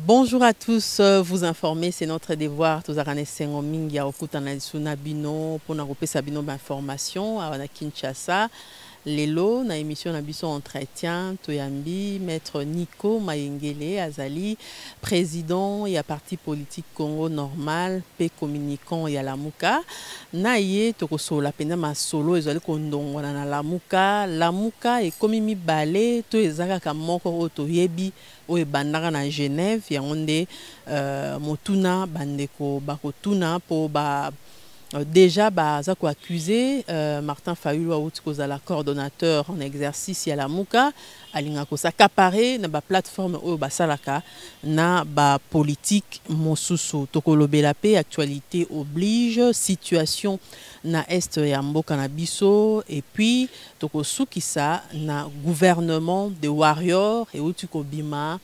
Bonjour à tous, vous informer, c'est notre devoir. Tous arane sengo mingi ya okutana lisuna bino pona kopesa bino information à Kinshasa. Lelo na émission na biso entretien toyambi maître Nico Mayengele azali président ya parti politique Congo Normal pe communicant ya Lamuka na ye tokosola penda masolo ezali kondongwana na Lamuka ekomi mibale to ezaka moko oto yebi oyo bandaka na Genève yango nde motuna bandeko bakotuna po ba déjà baza ko accusé Martin Fayulu auti kozala coordonnateur en exercice ya Lamuka alinga ko s'accaparer na ba plateforme oyo basalaka na ba politique mosusu tokolobela pe actualité oblige situation na est ya mboka na biso et puis tokosukisa na gouvernement de warrior et auti kobima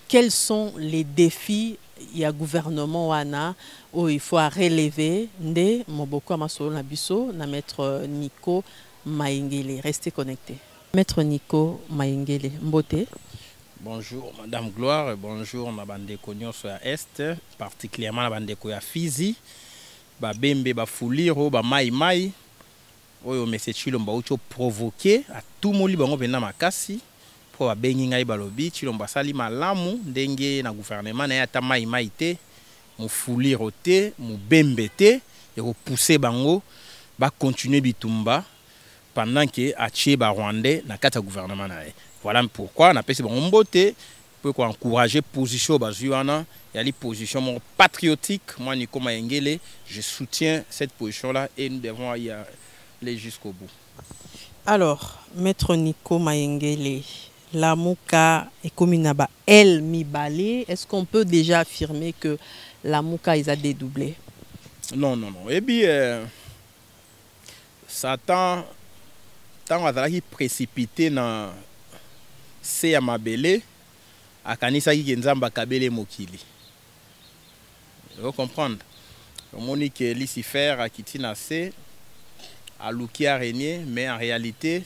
quels sont les défis il y a gouvernement wana où il faut relever nde moboko masolo na biso na maître Nico Mayengele. Restez connectés. Maître Nico Mayengele, mbote. Bonjour Madame Gloire, bonjour na bandeko nyonso ya Est, particulièrement na bandeko ya Fizi, ba bembe ba fuliro ba mai oyo Monsieur Chilomba ucho provoquer à tout moli bango pena makasi. Po abengi ngai balobi Chilomba sali malamu ndenge na gouvernement na ata mai te mu fuliro te mu bembe te et repousser bango ba continuer bitumba pendant que atie ba rwandais na kata gouvernement na. Voilà pourquoi on appelle bango mbote pour encourager position bazuana et ali position mon patriotique. Moi Nico Mayengele, je soutiens cette position là et nous devons y aller jusqu'au bout. Alors maître Nico Mayengele, Lamuka et Kominaba, elle mibale, est-ce qu'on peut déjà affirmer que Lamuka ils a dédoublé? Non. Et bien, Satan, tant qu'il précipité dans C à Mabele, à Kanisa qui Nzamba Kabele Mokili. Vous comprenez? Monique Lucifer a quitté na C, à Louki a régné, mais en réalité,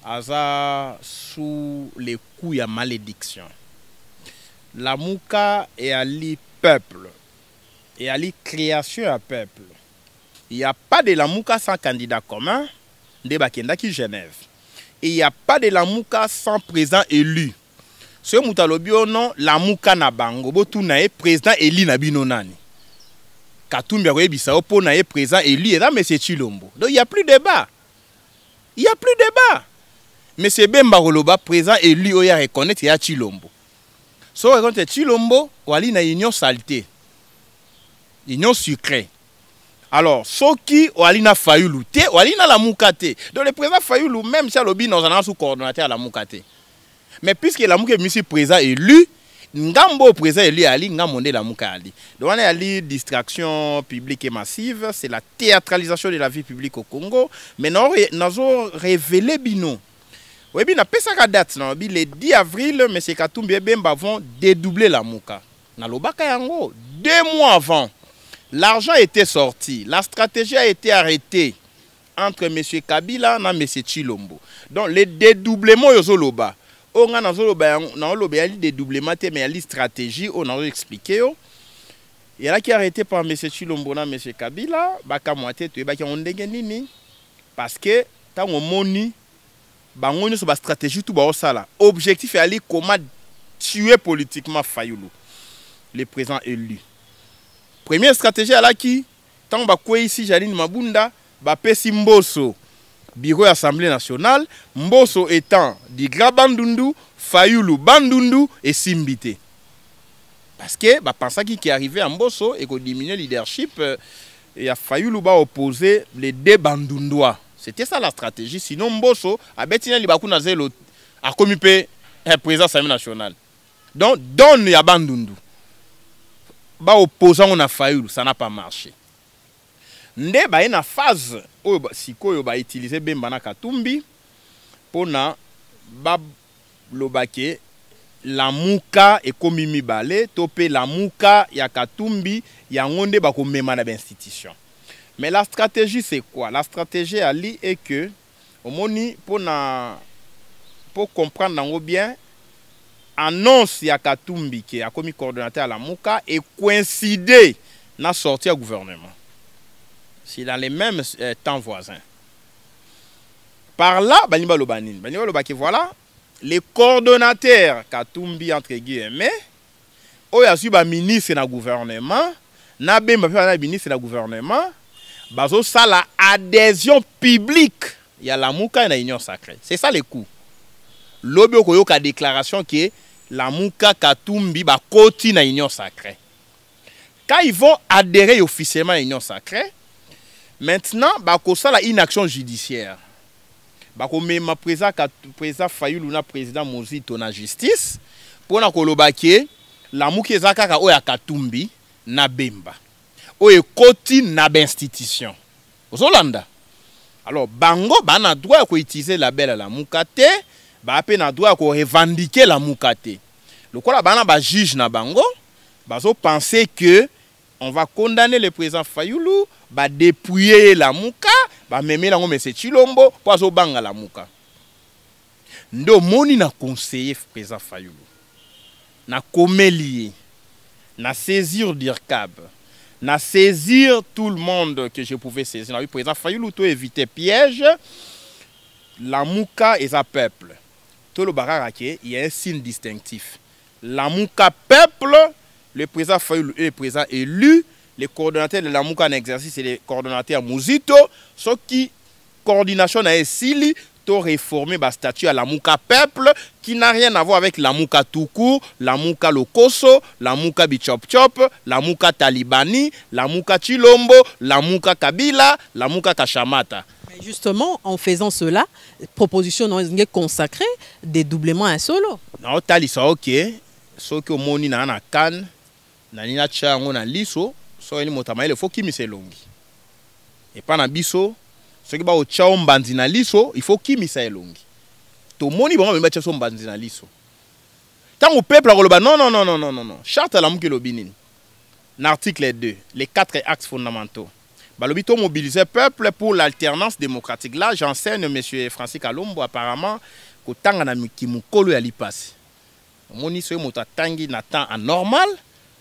Aza sous les coups de malédiction. Lamuka est ali peuple. Et ali création à peuple. Il n'y a pas de Lamuka sans candidat commun. De Bakenda qui Genève. Et il n'y a pas de Lamuka sans président élu. Ce Moutalobio non, Lamuka na bango. Botu na président élu na binonani. Katumbi a Bissau pour na président élu. Et là, M. Chilombo. Donc il n'y a plus de débat. Il n'y a plus de débat. Monsieur Bemba Roloba, présent élu, il a reconnaître qu'il y a Chilombo. Si on reconnaît Chilombo, il y a une union saleté, union sucrée. Alors, ceux qui ont une Fayulu, il y a la Moukate. Donc, le président Fayulu, même si il y a sous coordonnateur à la Moukate. Mais puisque la Moukate est présent élu, Ngambo présent élu Ali, Ngamonde la Moukate. Donc, on a une distraction publique et massive, c'est la théâtralisation de la vie publique au Congo. Mais nous avons révélé Bino. Oui, bien, date, le 10 avril, M. Katumbi Bemba vont dédoubler la Mouka. Dans le Bakayango, 2 mois avant, l'argent était sorti, la stratégie a été arrêtée entre M. Kabila et M. Chilombo. Donc, le dédoublement est Zoloba. On a un dédoublement, mais il y a une stratégie, on a expliqué. Il y a qui est arrêté par M. Chilombo et M. Kabila, parce que, tant on moni, bango sur la stratégie tout ça. Objectif est aller comment tuer politiquement Fayulu, le président élu. Première stratégie à la qui tant ba quoi ici Janine Mabunda ba pesi Mboso bureau Assemblée nationale, Mboso étant du Grabandundu, Fayulu Bandundu et Simbité. Parce que ba pensa qui est arrivé à Mboso et qu'on diminue le leadership et a Fayulu ba opposer les deux Bandundois. C'était ça la stratégie. Sinon, Mboso a bêtiné les Bakou Nazelo a commis un président de l'Assemblée nationale. Donc, donne ya Bandundu. Ba opposant on a Fayulu, ça n'a pas marché. Nde ba une phase où siko ba utiliser Bembana Katumbi pour na ba lobake Lamuka et komimi balé topé Lamuka ya Katumbi ya ngonde ba ko mema na institution. Mais la stratégie, c'est quoi? La stratégie, Ali, est que, au moni, pour comprendre bien, annonce ya Katumbi qui a commis coordonnateur à la Mouka et coïncidé na sortie au gouvernement. C'est dans les mêmes temps voisins. Par là, Baniba Lobanin. Baniba Lobaki, voilà, les coordonnateurs Katumbi entre guillemets, où il y a eu ministre dans le gouvernement, na bemba ministre dans le gouvernement, bazo ça la adhésion publique. Il y a la Mouka et la Union sacrée. C'est ça le coup. L'obé a déclaration que la Mouka Katumbi ba koti na Union sacrée. Quand ils vont adhérer officiellement à l'Union sacrée, maintenant, ça la inaction judiciaire. Ma président Fayulu na président Mozito na justice pour na kolobaki la Mouka ezaka oya Katumbi na bemba. Oye koti na institution. Ozolanda. Alors bango bana droit ko utiliser la belle la Mouka te, ba pe na droit ko revendiquer la Mouka te. Le quoi la bana ba juge na bango, bazo penser que on va condamner le président Fayulu, va dépouiller la Mouka, va même la M. Chilombo pour zo banga la Mouka. Ndo moni na conseiller président Fayulu. Na komélier, na saisir d'IRCAB, na saisir tout le monde que je pouvais saisir. Le président Fayulu to éviter piège. La Mouka est un peuple. Tout le barrage, il y a un signe distinctif. La Mouka peuple. Le président Fayulu est le président élu, les coordonnateurs de la Mouka en exercice et les coordonnateurs Mouzito, ce qui coordination a essayé de réformer le statut à la Mouka peuple qui n'a rien à voir avec la Mouka tout court, la Mouka Lokoso, la Mouka Bichop Chop, la Mouka Talibani, la Mouka Chilombo, la Mouka Kabila, la Mouka Kashamata. Justement, en faisant cela, proposition non consacrée, dédoublement à solo. Non, talisa ok. Ce que moni na kan na nina chango na liso so eli motama il faut kimisa elongi et pas na biso ce qui ba o chao mbanzi na liso il faut kimisa elongi to moni bango ba chaso mbanzi na liso tango peuple a koloba non charte la muki lobinini na article 2 les 4 axes fondamentaux balobi to mobiliser peuple pour l'alternance démocratique. Là j'enseigne monsieur Francis Kalombo apparemment ko tanga na kimukolo ya lipasi moni so moto tangi na temps anormal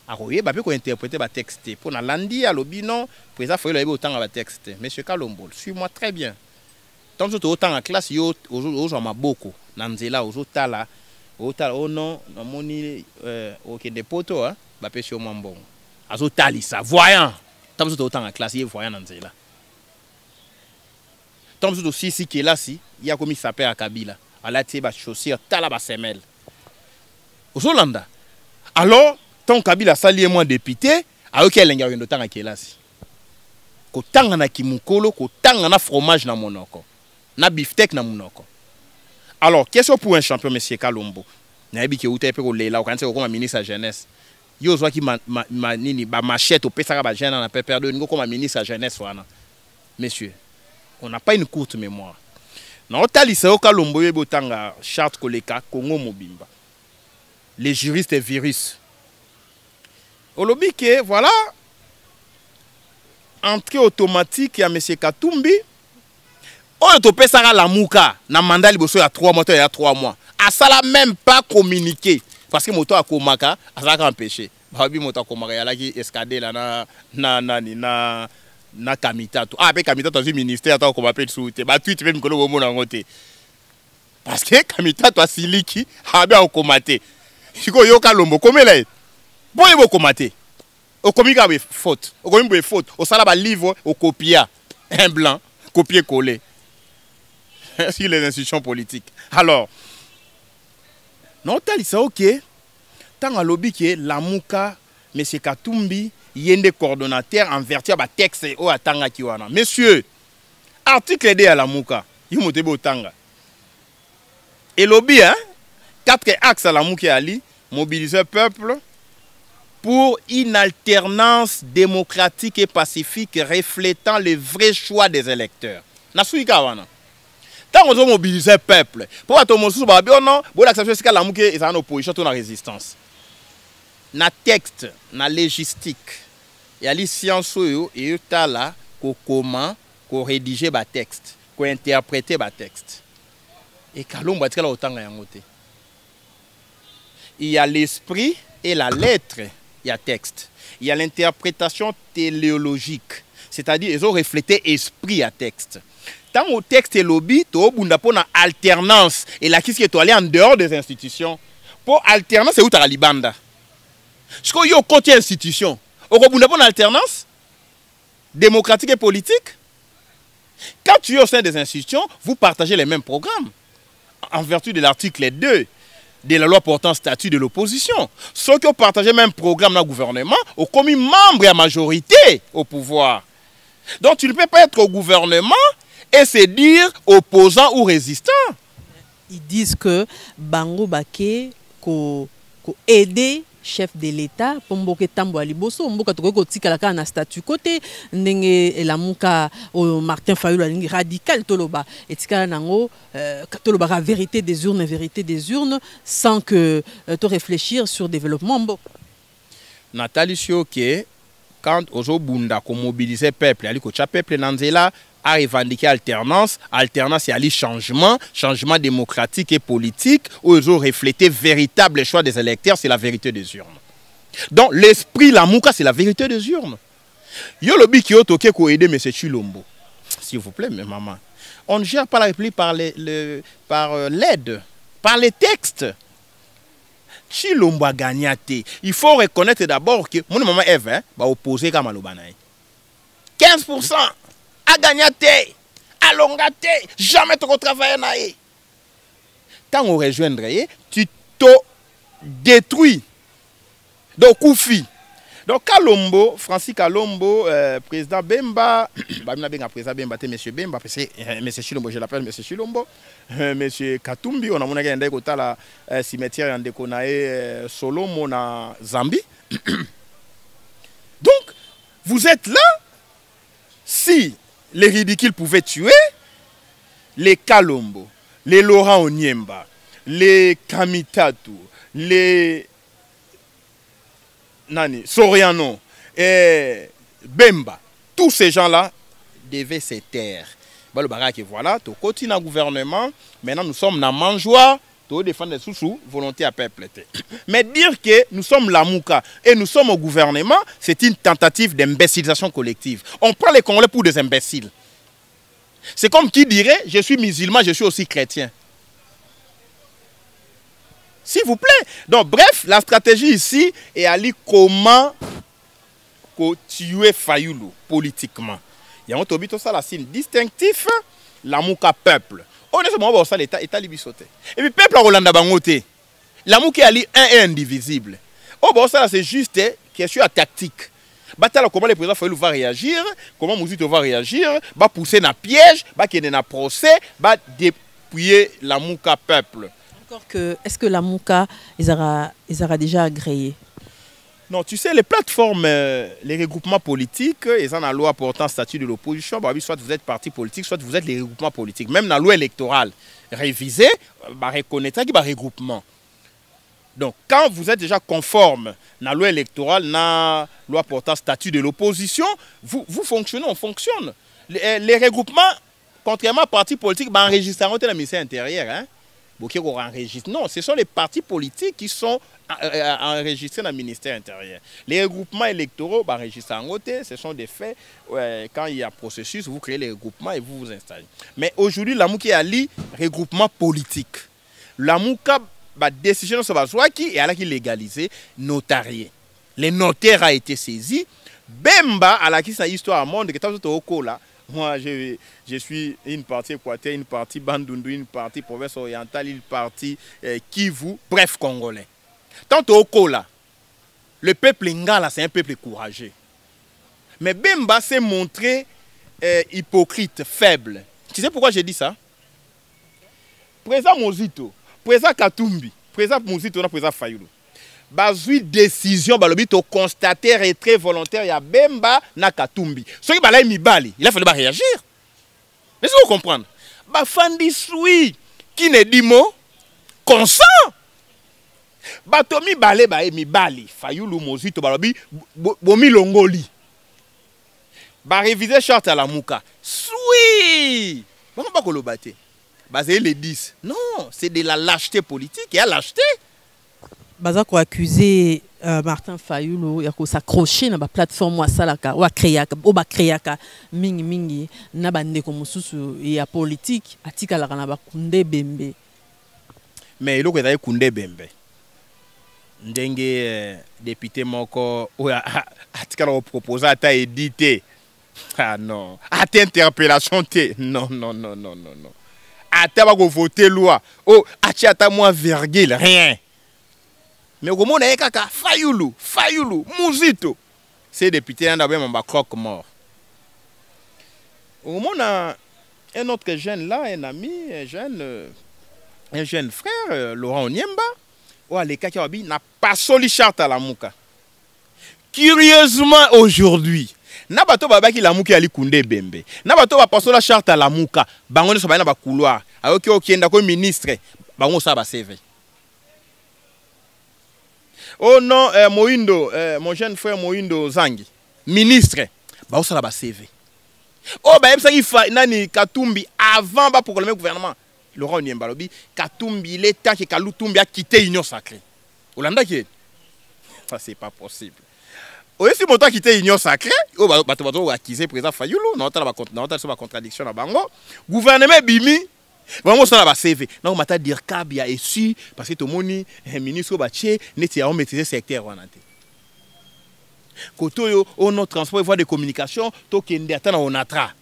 aroye ba pe ko interpréter ba texte pour na landi à lobino président Fayulu ba autant ba texte. Monsieur Kalombo suis-moi très bien tant que autant en classe yo ozo maboko na nzela ozo tala oh non na moni OK des poteaux hein ba pe sur mambon azo talisa voyant tant que autant en classe yo voyant na nzela tant que si qui est là si il y a comme il s'appelle à Kabila ala tie ba chaussure tala ba semelle Ozolanda. Alors, tant Kabila sali moins député, a ok lenga yendo tanga kelasi. Ko tanga na kimukolo, ko tanga na fromage na monoko. Na beefsteak na monoko. Alors, qu'est-ce pour un champion monsieur Kalombo? Na yebi ke uta pe ko lela o kanse ko comme ministre de jeunesse. Yo zwa ki nini ba machette o pesaka ba jeune na pepper de ngo comme ministre de jeunesse wana. Messieurs, on n'a pas une courte mémoire. Na otalisa o Kalombo yebo tanga charte koleka Congo Mobimba. Les juristes et virus. Olobi que voilà, entrée automatique à M. Katumbi. On te paie ça la Mouka. Na mandat liboso il y a 3 mois, il y a 3 mois. À ça là même pas communiqué. Parce que moto a komaka, à ça empêché. Babi moto a komaka, il y a là qui escadé là na Kamitato. Ah, après Kamitato dans un ministère, attends qu'on m'appelle sous. Bah, tweet même que l'on a monté. Parce que Kamitato a siliki, a bien commaté. Siko yo Kalombo comme là bon il va commenter au comica be faute au comica be faute au sala ba livre au copia un blanc copier coller sur les institutions politiques. Alors non tali ça OK tant à lobby que la Mouka monsieur Katumbi yende coordonnateur en vertu ba texte au atanga kiwana monsieur article 2 à la Mouka yimote bo tanga et lobby hein 4 axes à la Mouka Ali, mobiliser le peuple pour une alternance démocratique et pacifique reflétant le vrai choix des électeurs. Nasuika wana. Tant qu'on mobiliser le peuple, pour que tout le monde soit non, pour l'accepter que la Mouka est en opposition à la résistance. Na texte, na légistique, il y a les sciences et là comment ko rédiger ba texte, ko interpréter ba texte. Et Kalombo a autant yangote. Il y a l'esprit et la lettre, il y a texte. Il y a l'interprétation téléologique, c'est-à-dire ils ont reflété esprit à texte. Tant au texte et lobby, tu as alternance et là qui est allé en dehors des institutions. Pour alternance, c'est où tu as libanda. Ce qu'il y a au côté institution, au une alternance démocratique et politique. Quand tu es au sein des institutions, vous partagez les mêmes programmes en vertu de l'article 2 de la loi portant statut de l'opposition. Ceux qui ont partagé le même programme dans le gouvernement ont commis membre à majorité au pouvoir. Donc tu ne peux pas être au gouvernement et se dire opposant ou résistant. Ils disent que Bango Baké ko aider chef de l'État pour mboke tambo aliboso mboka toko tikalaka na statut côté ndenge la muka au Martin Fayulu alingi radical toloba etikala nango toloba la vérité des urnes sans que to réfléchir sur développement mboka. Nathalie Sioke quand ozo bunda ko mobiliser peuple ali ko cha peuple nanzela a revendiqué alternance et ali changement démocratique et politique où ils ont reflété véritable choix des électeurs, c'est la vérité des urnes. Donc l'esprit la mouka c'est la vérité des urnes. Yo lobi ki otoke ko aider M. Chilombo. S'il vous plaît mes mamans. On ne gère pas la République par l'aide, par les textes. Chilombo a gagné. Il faut reconnaître d'abord que mon maman Eve va opposer comme Alobanaï. 15% a gagné, a longaté, jamais trop travaillé. Quand on rejoindre, tu te détruis. Donc, Koufi. Donc, Kalombo, Francis Kalombo, président Bemba, président Bemba, M. Bemba, M. Chilombo, je l'appelle M. Chilombo, M. Katumbi, on a mon agenda à la cimetière en Dekonae, Solomo, en Zambie. Donc, vous êtes là. Si les ridicules pouvaient tuer, les Kalombo, les Laurent Onyemba, les Kamitatu, les Soriano et Bemba, tous ces gens-là devaient se taire. Voilà, tu continues au gouvernement, maintenant nous sommes dans mangeoire, tu défends les sous-sous, volonté à peuple. Mais dire que nous sommes la Mouka et nous sommes au gouvernement, c'est une tentative d'imbécilisation collective. On prend les Congolais pour des imbéciles. C'est comme qui dirait, je suis musulman, je suis aussi chrétien. S'il vous plaît. Donc, bref, la stratégie ici est aller comment tuer Fayulu politiquement. Il y a un tobito ça la signe distinctif, la Mouka peuple. Honnêtement, ça l'État est libisoté. Et puis, peuple en Rolanda Bangote, la Mouka est indivisible. Oh, ça c'est juste question tactique. Comment le président Fayulu va réagir, comment Mouzito va réagir, va pousser dans piège, va qu'il y ait un procès, va dépouiller la Mouka peuple. Est-ce que la Mouka, ils aura déjà agréé? Non, tu sais, les plateformes, les regroupements politiques, ils ont la loi portant statut de l'opposition. Bah, soit vous êtes parti politique, soit vous êtes les regroupements politiques. Même dans la loi électorale révisée, bah, reconnaître qu'il y a un regroupement. Donc, quand vous êtes déjà conforme dans la loi électorale, dans la loi portant statut de l'opposition, vous fonctionnez, on fonctionne. Les regroupements, contrairement aux partis politiques, bah, enregistrent dans le ministère intérieur. Hein? Non, ce sont les partis politiques qui sont enregistrés dans le ministère intérieur. Les regroupements électoraux, bah, enregistrés en côté, ce sont des faits. Quand il y a processus, vous créez les regroupements et vous vous installez. Mais aujourd'hui, la Mouka a li regroupement politique. La Mouka, bah, décision sur la qui et elle qui légalisé, notarié. Les notaires a été saisis. Bemba, à la qui sa histoire monde, que tu as au là. Moi, je suis une partie Équateur, une partie Bandundu, une partie province orientale, une partie Kivu, bref, congolais. Tant au Kola, le peuple Ngala, c'est un peuple courageux. Mais Bemba s'est montré hypocrite, faible. Tu sais pourquoi j'ai dit ça? Président Mozito, président Katumbi, président Mozito, président Fayulu. Bazui décision balobi to constater retrait volontaire ya Bemba na Katumbi. Ce qui balay mibali, il a fallu réagir. Mais vous comprendre. Ba fandi soui qui ne dit mot consent. Ba tomi balé ba mibali, Fayulu Mozito balobi bomi longoli. Ba réviser charte à la Mouka. Soui. Ba pas kolobate. Ba c'est les 10. Non, c'est de la lâcheté politique et à lâcheté. baza ko accuser Martin Fayulu ya ko s'accrocher na ba plateforme wa salaka wa créaka o ba créaka mingi mingi na ba ndeko mususu ya politique atikala kana ba kunde bembe. Mais il y a kunde bembe. Ndenge député moko oya atikala proposer ata édité. Ah non, ata interpellation té. Non non non non non non. Ata ba ko voter loi. Oh, ati ata moins virgule, rien. Mais au moment où kaka Fayulu, Muzito, c'est député en d'abord mon croque mort. Au moment où un autre jeune là, un ami, un jeune frère, Laurent Onyemba, ou à l'écart qui n'a pas soli charte à la mouka. Curieusement aujourd'hui, n'a pas tout babaki la mouka ali kunde bembe. N'a pas tout ba passo la charte à la mouka. Bango ne so ba na ba couloir. Alors que okenda ko ministre, bango sa ba CV. Oh non, Moindo, mon jeune frère Moindo Zangi, ministre, bah on s'en a CV. Oh bah ça il faut nani Katumbi avant bah pour le gouvernement. Laurent Onyembalobi, Katumbi l'état que Kalutumbi a quitté l'Union sacrée. Olanda qui ça c'est pas possible. Oh si mon temps quitté l'Union sacrée, oh bah tu vas accuser président Fayulu, non t'as la contradiction à bango. Gouvernement bimi. Vraiment ça va CV. Non mata dire kabia ici parce que tout le monde ministre baché n'était à maîtriser secteur wanante. Koto yo on transport et voie de communication to kende atana onatra.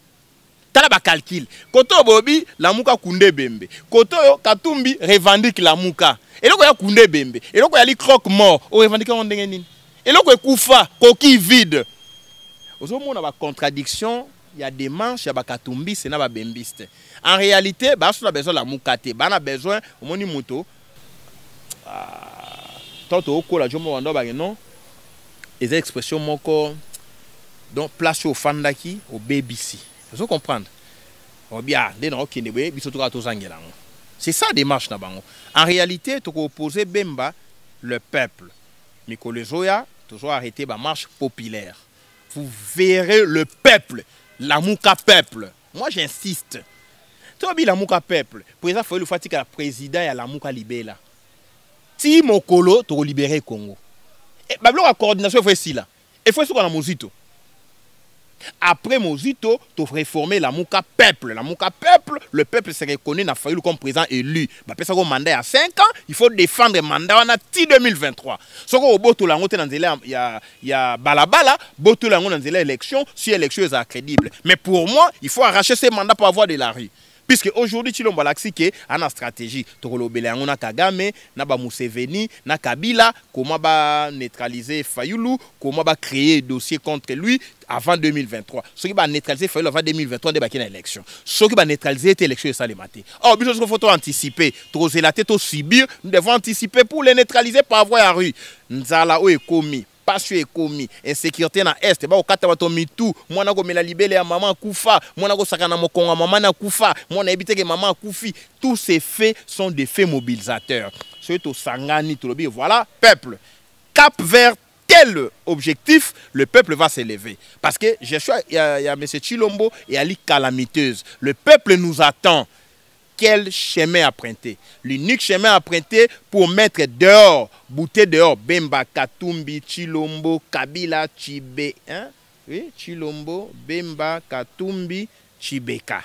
Tala ba calcul. Koto bobi la muka kunde bembe. Koto yo Katumbi revendique la muka. Et loko ya kunde bembe. Et loko ya li croque mort. O revendique on ndenge nini. Et loko kufa coquille vide. Ozo mona ba contradiction. Il y a des manches, il y a des Katumbi, c'est pas bembiste. En réalité, on a besoin de la moukate, on a besoin de la moto. Tant que la jomo wando bageno, les expressions moko donc place au fandaki au BBC. Vous comprenez? On bien, dès non kende be, biso to to zangela. C'est ça démarche na bango. En réalité, tu opposer Bemba le peuple. Mikolo Zoya toujours arrêté ba marche populaire. Vous verrez le peuple. La mouka peuple. Moi j'insiste. Tobi la mouka peuple. Président Fayulu Fatika président ya la mouka libéla. Si mokolo to libérer Congo. Et bablo la coordination fait si là. Et faut ce qu'on a Mozito. Après Mozito, tu réformer la mouka peuple. La mouka peuple, le peuple se reconnaît na Fayulu comme président élu. Bah pesa ko mandat à 5 ans, il faut défendre le mandat en 2023. Soko boto la ngote nanzela ya balabala, boto la ngote nanzela élection, si élection est crédible. Mais pour moi, il faut arracher ces mandats pour avoir de la rue. Puisque aujourd'hui, tu l'as dit, on a une stratégie. On a Kagame, on a Museveni, on a Kabila, comment neutraliser Fayulu, comment créer un dossier contre lui avant 2023. Ce qui va neutraliser Fayulu avant 2023, on a une élection. Ce qui va neutraliser l'élection, c'est ça les matés. Or, il faut anticiper. Trop zélaté, trop subir. Nous devons anticiper pour les neutraliser par voie à rue. Nzala, est commis. Passion est commis, insécurité na est, ba okata bato mitu, mwana ko mela libele ya maman kufa, mwana ko sakana mokonga maman na kufa, mwana ebite ke maman kufi, tous ces faits sont des faits mobilisateurs. Ce to sangani to lobi, voilà, peuple. Cap vers tel objectif, le peuple va s'élever. Parce que il y a M. Chilombo et Ali calamiteuse. Le peuple nous attend. Quel chemin emprunter? L'unique chemin emprunter pour mettre dehors, bouter dehors, Bemba, Katumbi, Chilombo, Kabila, Chibe, hein? Oui, Chilombo, Bemba, Katumbi, Chibeka,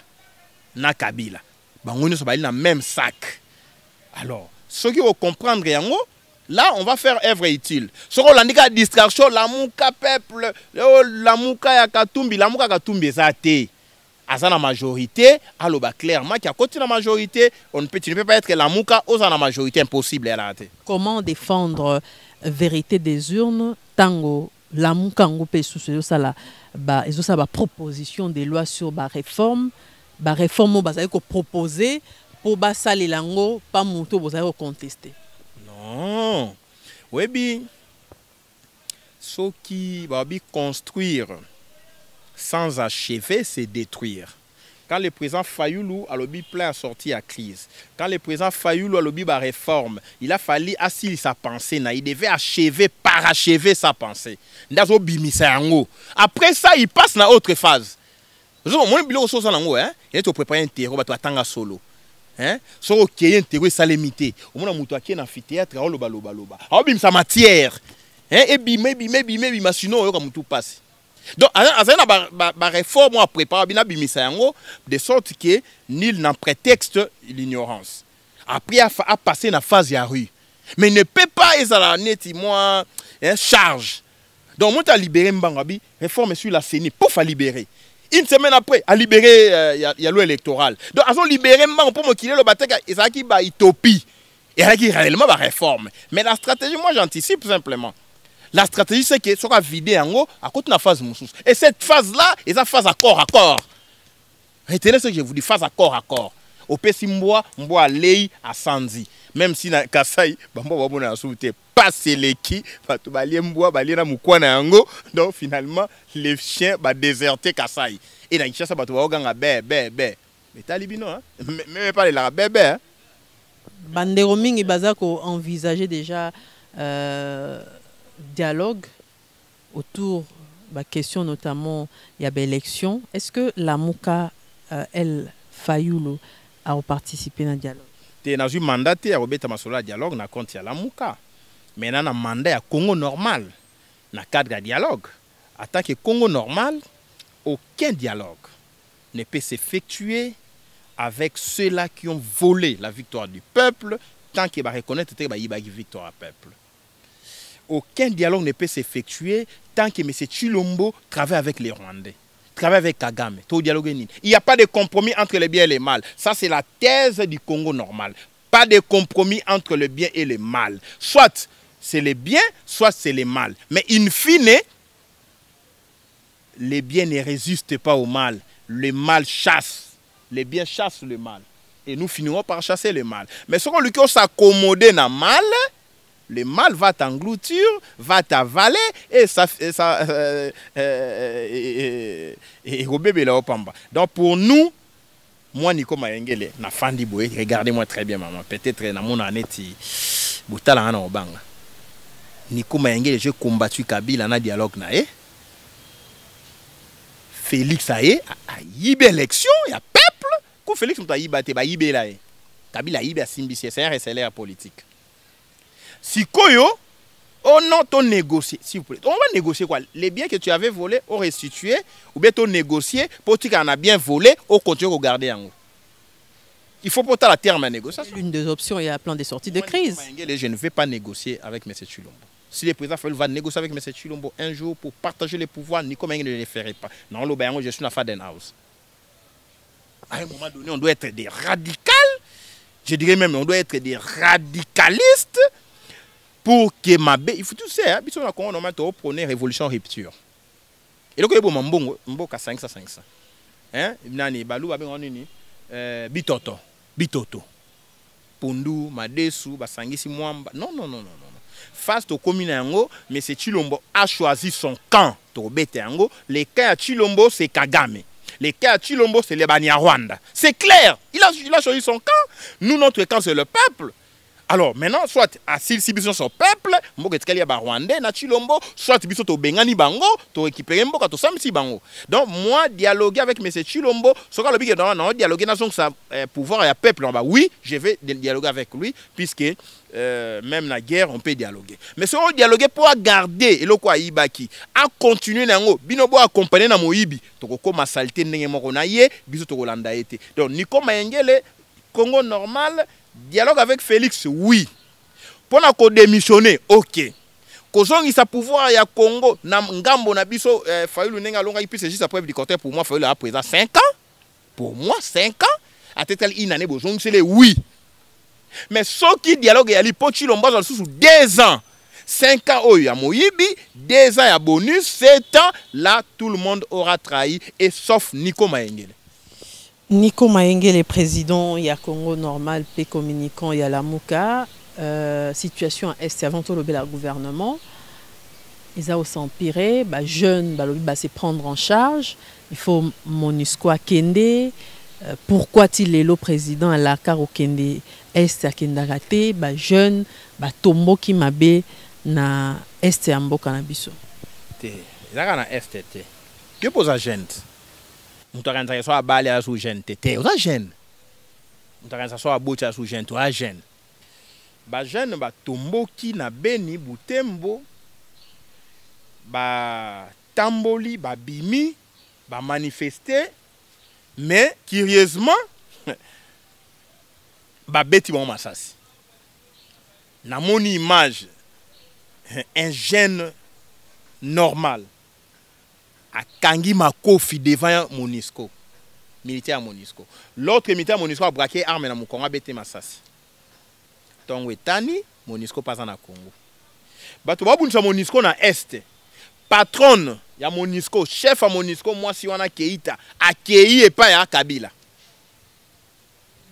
na Kabila. On est dans le même sac. Alors, ceux qui vont comprendre, là, on va faire œuvre utile. Ce qu'on a dit à distraction, la mouka peuple, la mouka ya Katumbi, la mouka Katumbi, ça a été. À la majorité, alors clairement, qui a côté la majorité, on ne peut pas être la mouka aux la majorité, impossible. Comment défendre la vérité des urnes tango la mouka ngopé sous ça là, ils ont ça proposition de loi sur la réforme ko proposer pour ça les lango pas monto vous allez contester. Non, oui bien, ce qui va construire sans achever, c'est détruire. Quand le président Fayulu a le plein à sortir à crise, quand le président Fayulu a le réforme, il a fallu assurer sa pensée, il devait achever, parachever sa pensée. Après ça, il passe dans autre phase. Il faut préparer un terreau, il faut attendre solo. hein so okeye ntego salemité omona muto akena amphithéâtre o loba loba loba sa matière hein et bima sinon oyoka mutu passe donc azana ba réforme à préparer bina bimisa yango de sorte que nul n'en prétexte l'ignorance après à passer na phase ya rue mais ne peut pas ezala neti moi charge donc moi t'as libéré Mbangabi réforme sur la CENI pour faire libérer une semaine après à libérer y a loi électorale donc ils ont libéré Mbango pour me quitter le bateka et ça qui ba utopie et ça qui réellement ba réforme mais la stratégie moi j'anticipe simplement la stratégie c'est que ça va vider en haut à côté de la phase moussous et cette phase là et ça phase accord retenez ce que je vous dis phase accord au pesi mboa lei à Sanzi même si na Kasai bambo babona asouté pas seleki batu balie mboa balie na mukwana yango donc finalement les chiens ba déserter Kasai et na Kinshasa batu baoganga be mais talibino hein même pas les bébé hein bandero mingi bazako envisager déjà dialogue autour de la question notamment il y a élection est-ce que la Muka elle Fayulu a participé dans le dialogue te na ju mandat te ya robeta masolo dialogue na compte ya la Muka maintenant na mandat ya Congo normal na cadre de dialogue en tant que Congo normal aucun dialogue ne peut s'effectuer avec ceux-là qui ont volé la victoire du peuple tant qu'il va reconnaître que ba yiba victoire du peuple. Aucun dialogue ne peut s'effectuer tant que M. Tshilombo travaille avec les Rwandais, travaille avec Kagame. Il n'y a pas de compromis entre le bien et le mal. Ça, c'est la thèse du Congo normal. Pas de compromis entre le bien et le mal. Soit c'est le bien, soit c'est le mal. Mais in fine, le bien ne résiste pas au mal. Le mal chasse. Le bien chasse le mal. Et nous finirons par chasser le mal. Mais ce qu'on lui dit, s'accommoder dans le mal, le mal va t'engloutir, va t'avaler et ça donc pour nous, moi Nico Mayengele, na fandi boye, regardez-moi très bien maman, peut-être na mon aneti butala na obanga. Nico Mayengele, j'ai combattu Kabila na dialogue na Félix a yibe élection, il y a peuple, ko Félix mta yibate ba yibe la Kabila yibe simbisi, c'est un RSLR politique. Si Koyo, oh non, ton négocier, s'il vous plaît. On va négocier quoi? Les biens que tu avais volés, on restitué, ou bien ton négocier, pour que tu en as bien volé, on continue à garder en haut. Il faut porter la terme à négociation. L'une des options, il y a un plan de sortie de crise. Je ne vais pas négocier avec M. Tshilombo. Si le président va négocier avec M. Tshilombo un jour pour partager les pouvoirs, Nico Mayengele ne le ferait pas. Non, je suis dans Faden House. À un moment donné, on doit être des radicals. Je dirais même, on doit être des radicalistes. Pour que Mabé, il faut tout ça, il faut qu'on prenne révolution rupture. Et donc, il y a un bon 500. Hein? Nani, Balou, Bitoto. Pundu, Madesu, Basangisi, Mwamba. Non. Face au communango, M. Tshilombo a choisi son camp. Le camp à Tshilombo, c'est Kagame. Le camp à Tshilombo, c'est les Banyarwanda. C'est clair. Il a choisi son camp. Nous, notre camp, c'est le peuple. Alors maintenant, soit à Silsibiso son peuple, Rwandais, na Tshilombo, soit biso to bengani bango, to récupérer mboka to samsi bango. Donc moi dialoguer avec M. Tshilombo, ce que le big non dialoguer dans son pouvoir et à peuple, oui, je vais dialoguer avec lui puisque même la guerre on peut dialoguer. Mais si on dialoguer pour garder et le quoi ibaki, à continuer nango, binobo accompagner na moyibi, to ko ma saleté ndenge moko na ye, biso to kolanda été. Donc Nico Mayengele Congo normal. Dialogue avec Félix, oui. Pour nous démissionner, ok. Kozongi sa pouvoir ya Congo, na ngambo na biso, Fayulu nenga longa, il puisse juste après du côté pour moi, Fayulu a présent 5 ans. Pour moi, 5 ans. À tête une année, bozongi c'est le oui. Mais ce qui dialogue ya li Tshilombo sous 2 ans. 5 ans, oh, ya Moyibi, 2 ans, ya bonus, 7 ans, là, tout le monde aura trahi, et sauf Nico Mayengele. Nico Mayengele, président, il y a Congo normal, P communicant, il y a la Muka. Situation à Est, avant tout le gouvernement. Ils ont aussi empiré, jeunes, c'est prendre en charge. Il faut MONUSCO à Kende. Pourquoi il est le président à la car au Kende Est à Kendarate, jeunes, tombo qui m'abe na Est à Mboka na biso. Il y a na Est. Que pose à gente? Nous avons jeune. organisation à bocha sous jeune toi jeune ba jeune ba tomboki na Beni Butembo ba tamboli ba bimi ba manifester mais curieusement ba beti bon masasi na mon image un jeune normal a kangi makofi devant Monisco militaire Monisco. L'autre militaire Monisco a braqué arme na Mukongo bete masasi. Tongo etani Monisco pas en Congo. Bato babunisa Monisco na est. Patronne ya Monisco, chef à Monisco moi si wana Keita accueilli et pas ya Kabila.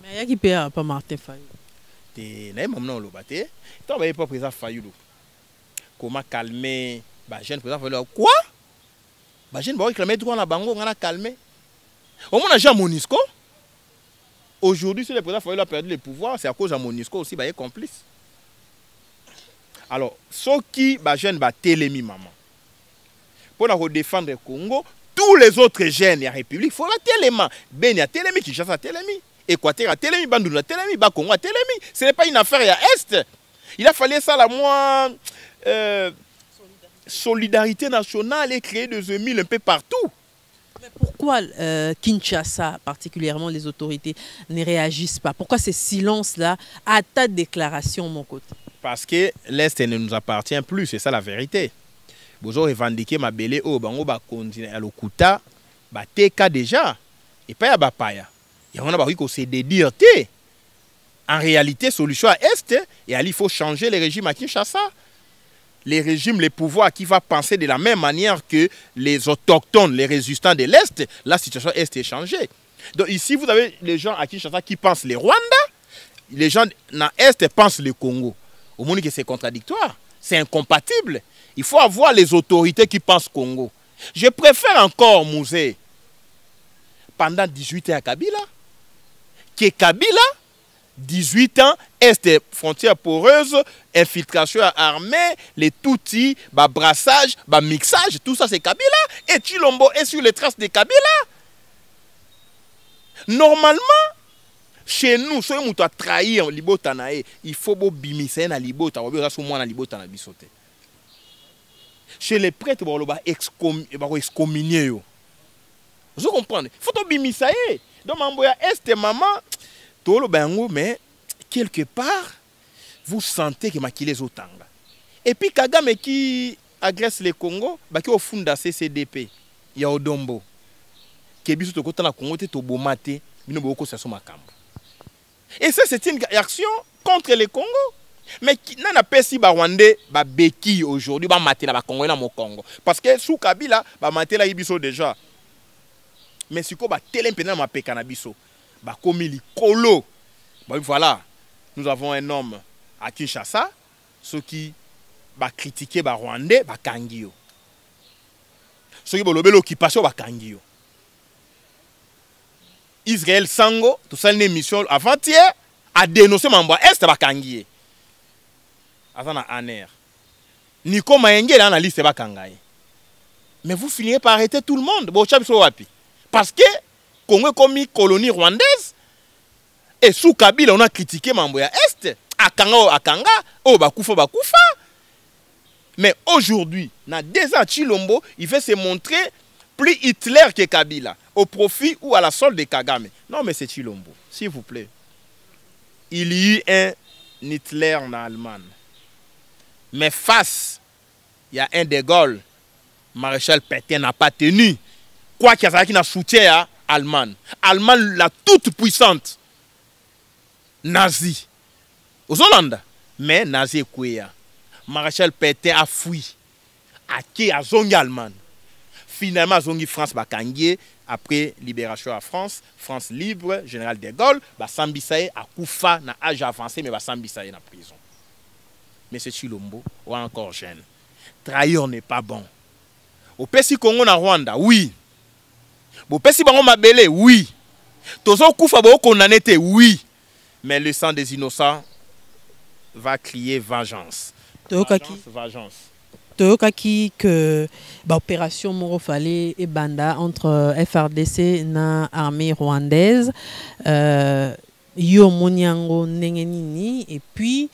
Mais ya qui paye pas Martin Fayulu. Te na moment lo baté. Tant ba pas président Fayulu. Comment calmer ba jeune président Fayulu quoi? Ba jeune ba réclamer droit na bango ngana calmer. Au moins, à Monisco, aujourd'hui, si le président Fayulu a perdu le pouvoir, c'est à cause de Monisco aussi, il est complice. Alors, ceux qui sont télémi, maman, pour défendre le Congo, tous les autres jeunes de la République, il faut la télémi. Ben, il y a télémi, Kinshasa a télémi, Équateur a télémi, Bandundu a télémi, Congo a télémi. Ce n'est pas une affaire à Est. Il a fallu ça, la moins solidarité nationale et créer des émules un peu partout. Mais pourquoi Kinshasa, particulièrement les autorités, ne réagissent pas? Pourquoi ce silence-là à ta déclaration, mon côté? Parce que l'Est ne nous appartient plus, c'est ça la vérité. Vous avez revendiqué ma belle au bango ba continue à l'Okuta, ba teka déjà, et pas ya bapaya. Et on a pas que c'est de dire té. En réalité, solution à Est, et il faut changer le régime à Kinshasa. Les régimes, les pouvoirs qui vont penser de la même manière que les autochtones, les résistants de l'Est, la situation Est est changée. Donc ici, vous avez les gens à Kinshasa qui pensent les Rwanda, les gens dans l'Est pensent le Congo. Au monde que c'est contradictoire, c'est incompatible. Il faut avoir les autorités qui pensent Congo. Je préfère encore, Mouzé, pendant 18 ans à Kabila, que Kabila, 18 ans, Est, frontière poreuse, infiltration armée, les Tutsis, brassage, mixage, tout ça c'est Kabila. Et Tshilombo est sur les traces de Kabila. Normalement, chez nous, si on a trahi en Libotanae, il faut bimisa na Libota, ou bien on na Libota na bisote. Chez les prêtres, on va excommunier. Vous comprenez? Il faut bimisa. Donc, Mamboya Est et maman, mais quelque part, vous sentez que Makile Zotanga. Et puis Kagame qui agresse le Congo, qui au fond de la CCDP, il y a Odombo. Qui est côté de Congo, il et ça, c'est une action contre le Congo. Mais qui n'a pas si Rwandais Beki aujourd'hui, maté la Congo dans mon Congo. Parce que sous Kabila, maté la Ibiso déjà. Mais si quoi télé pendant ma Pekanabiso. Comme il colo. Voilà, nous avons un homme à Kinshasa, ceux qui critiquent les Rwandais, Kangio. Ceux qui ont l'occupation, Kangio. Israël Sango, tout ça, une émission avant-hier, a dénoncé Mambo Est, Kangio. Avant Aner. Nico Maenge, là, dans la liste, Kangaye. Mais vous finirez par arrêter tout le monde. Parce que Congo est comme une colonie rwandaise. Et sous Kabila, on a critiqué Mamboya Est. Akanga, oh, Bakoufa. Mais aujourd'hui, dans 2 ans, Tshilombo, il veut se montrer plus Hitler que Kabila. Au profit ou à la solde de Kagame. Non, mais c'est Tshilombo, s'il vous plaît. Il y a un Hitler en Allemagne. Mais face, il y a un De Gaulle. Maréchal Pétain n'a pas tenu. Quoi qu'il y a qui n'a soutien à Allemagne. Allemagne, la toute puissante. Nazi. Aux Hollandais. Mais Nazi est quoi? Maréchal Pétain a fui. A qui a zongi Allemagne. Finalement, zongi France Bakangier. Après libération à France, France libre, général de Gaulle, Sambisaye a Koufa na âge avancé, mais Sambisaye na prison. Mais c'est Tshilombo, ou encore jeune. Trahir n'est pas bon. Au Pessi Congo na Rwanda, oui. Au Pessi Bango Mabele, oui. Tozo Koufa Bo condamné, oui. Mais le sang des innocents va crier vengeance. Vengeance. Toyokaki que l'opération Morofale et Banda entre FRDC et l'armée rwandaise yo moniango ndenge nini et puis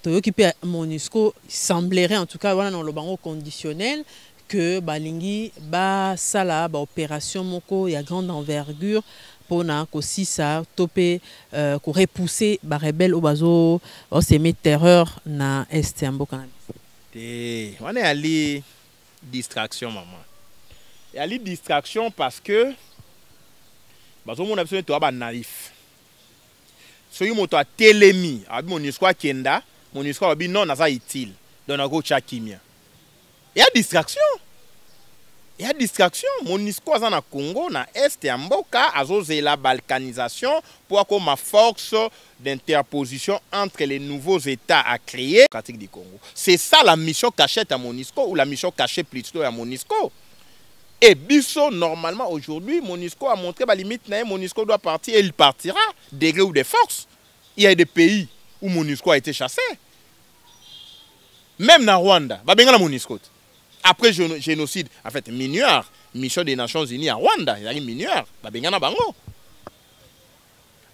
toyoki pe MONUSCO semblerait en tout cas wana dans le bango conditionnel que balingi ba sala ba opération moko ya grande envergure pona kosisa topé ko repousser ba rebelle obazo o semer terreur na est ya mboka na biso. Te wana ali distraction maman. Et ali distraction parce que bazo mona biso to ba naïf. Soki moto a telemi abi MONUSCO kenda MONUSCO abi non naza utile donc na go chakimia. Il y a distraction. Il y a distraction. MONUSCO aza na Congo na est ya mboka azozela balkanisation pour que ma force d'interposition entre les nouveaux États à créer pratique du Congo. C'est ça la mission cachée à MONUSCO ou la mission cachée plutôt à MONUSCO. Et biso normalement aujourd'hui MONUSCO a montré la limite MONUSCO doit partir et il partira des gré ou des forces. Il y a des pays où MONUSCO a été chassé. Même na Rwanda, ba benga na MONUSCO. Après génocide, en fait, MINUAR, mission des Nations Unies à Rwanda, il y a une MINUAR, ba benga na bango.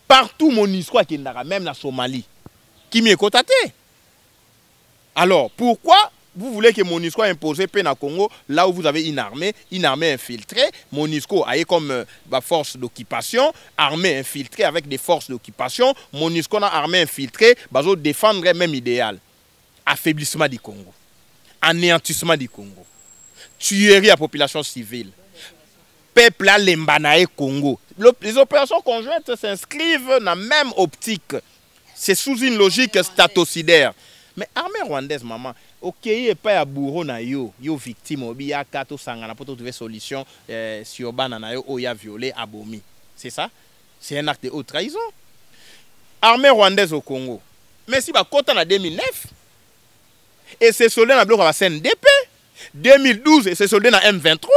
Partout MONUSCO a kendara, même na Somalie. Qui m'y est cotaté. Alors, pourquoi vous voulez que MONUSCO impose paix na Congo là où vous avez une armée infiltrée? MONUSCO a comme force d'occupation, armée infiltrée avec des forces d'occupation. MONUSCO a armée infiltrée, bazo défendre le même idéal. Affaiblissement du Congo, anéantissement du Congo, tuerie à la population civile, peuple à l'embanaé Congo. Les opérations conjointes s'inscrivent dans la même optique. C'est sous une logique statocidaire. Mais l'armée rwandaise, maman, ok, il n'y a pas de bourreau na yo victime, il y a 4 sangana pour trouver solution sur banana yo ya violé abomi. C'est ça? C'est un acte de haute trahison. Armée rwandaise au Congo. Mais si bah quand en 2009 et c'est soldé dans le bloc à la CNDP, 2012 et c'est soldé dans M23.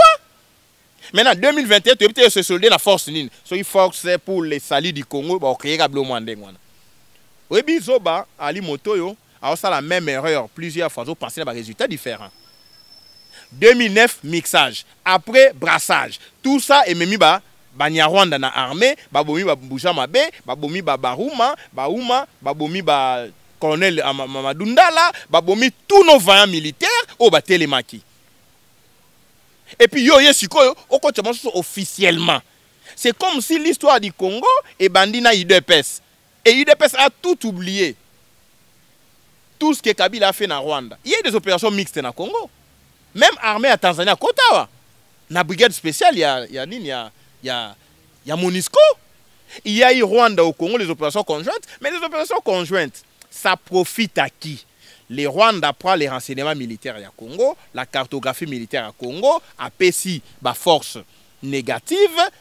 Maintenant 2021 tu es soldé dans la force nine. So il force pour les salis du Congo bah créer un bloc mandé ngwana. Oui bizoba ali motoyo a ça la même erreur plusieurs fois vous pensez à des résultats différents. 2009 mixage, après brassage. Tout ça est même Banyarwanda na armée, babomi ba Bujamabe, babomi ba Baruma, babomi ba colonel Mamadou Ndala, babomi tous nos vaillants militaires au Batelemaki. Et puis yo yesiko au officiellement. C'est comme si l'histoire du Congo est bandina UDPS. Et UDPS a tout oublié. Tout ce que Kabila a fait dans Rwanda. Il y a des opérations mixtes dans Congo. Même armée à Tanzanie à Kotawa. Na brigade spéciale, il y a MONUSCO. Il y a eu Rwanda au Congo, les opérations conjointes. Mais les opérations conjointes, ça profite à qui? Les Rwanda prend les renseignements militaires à Congo, la cartographie militaire à Congo, à PSI, bah force négative,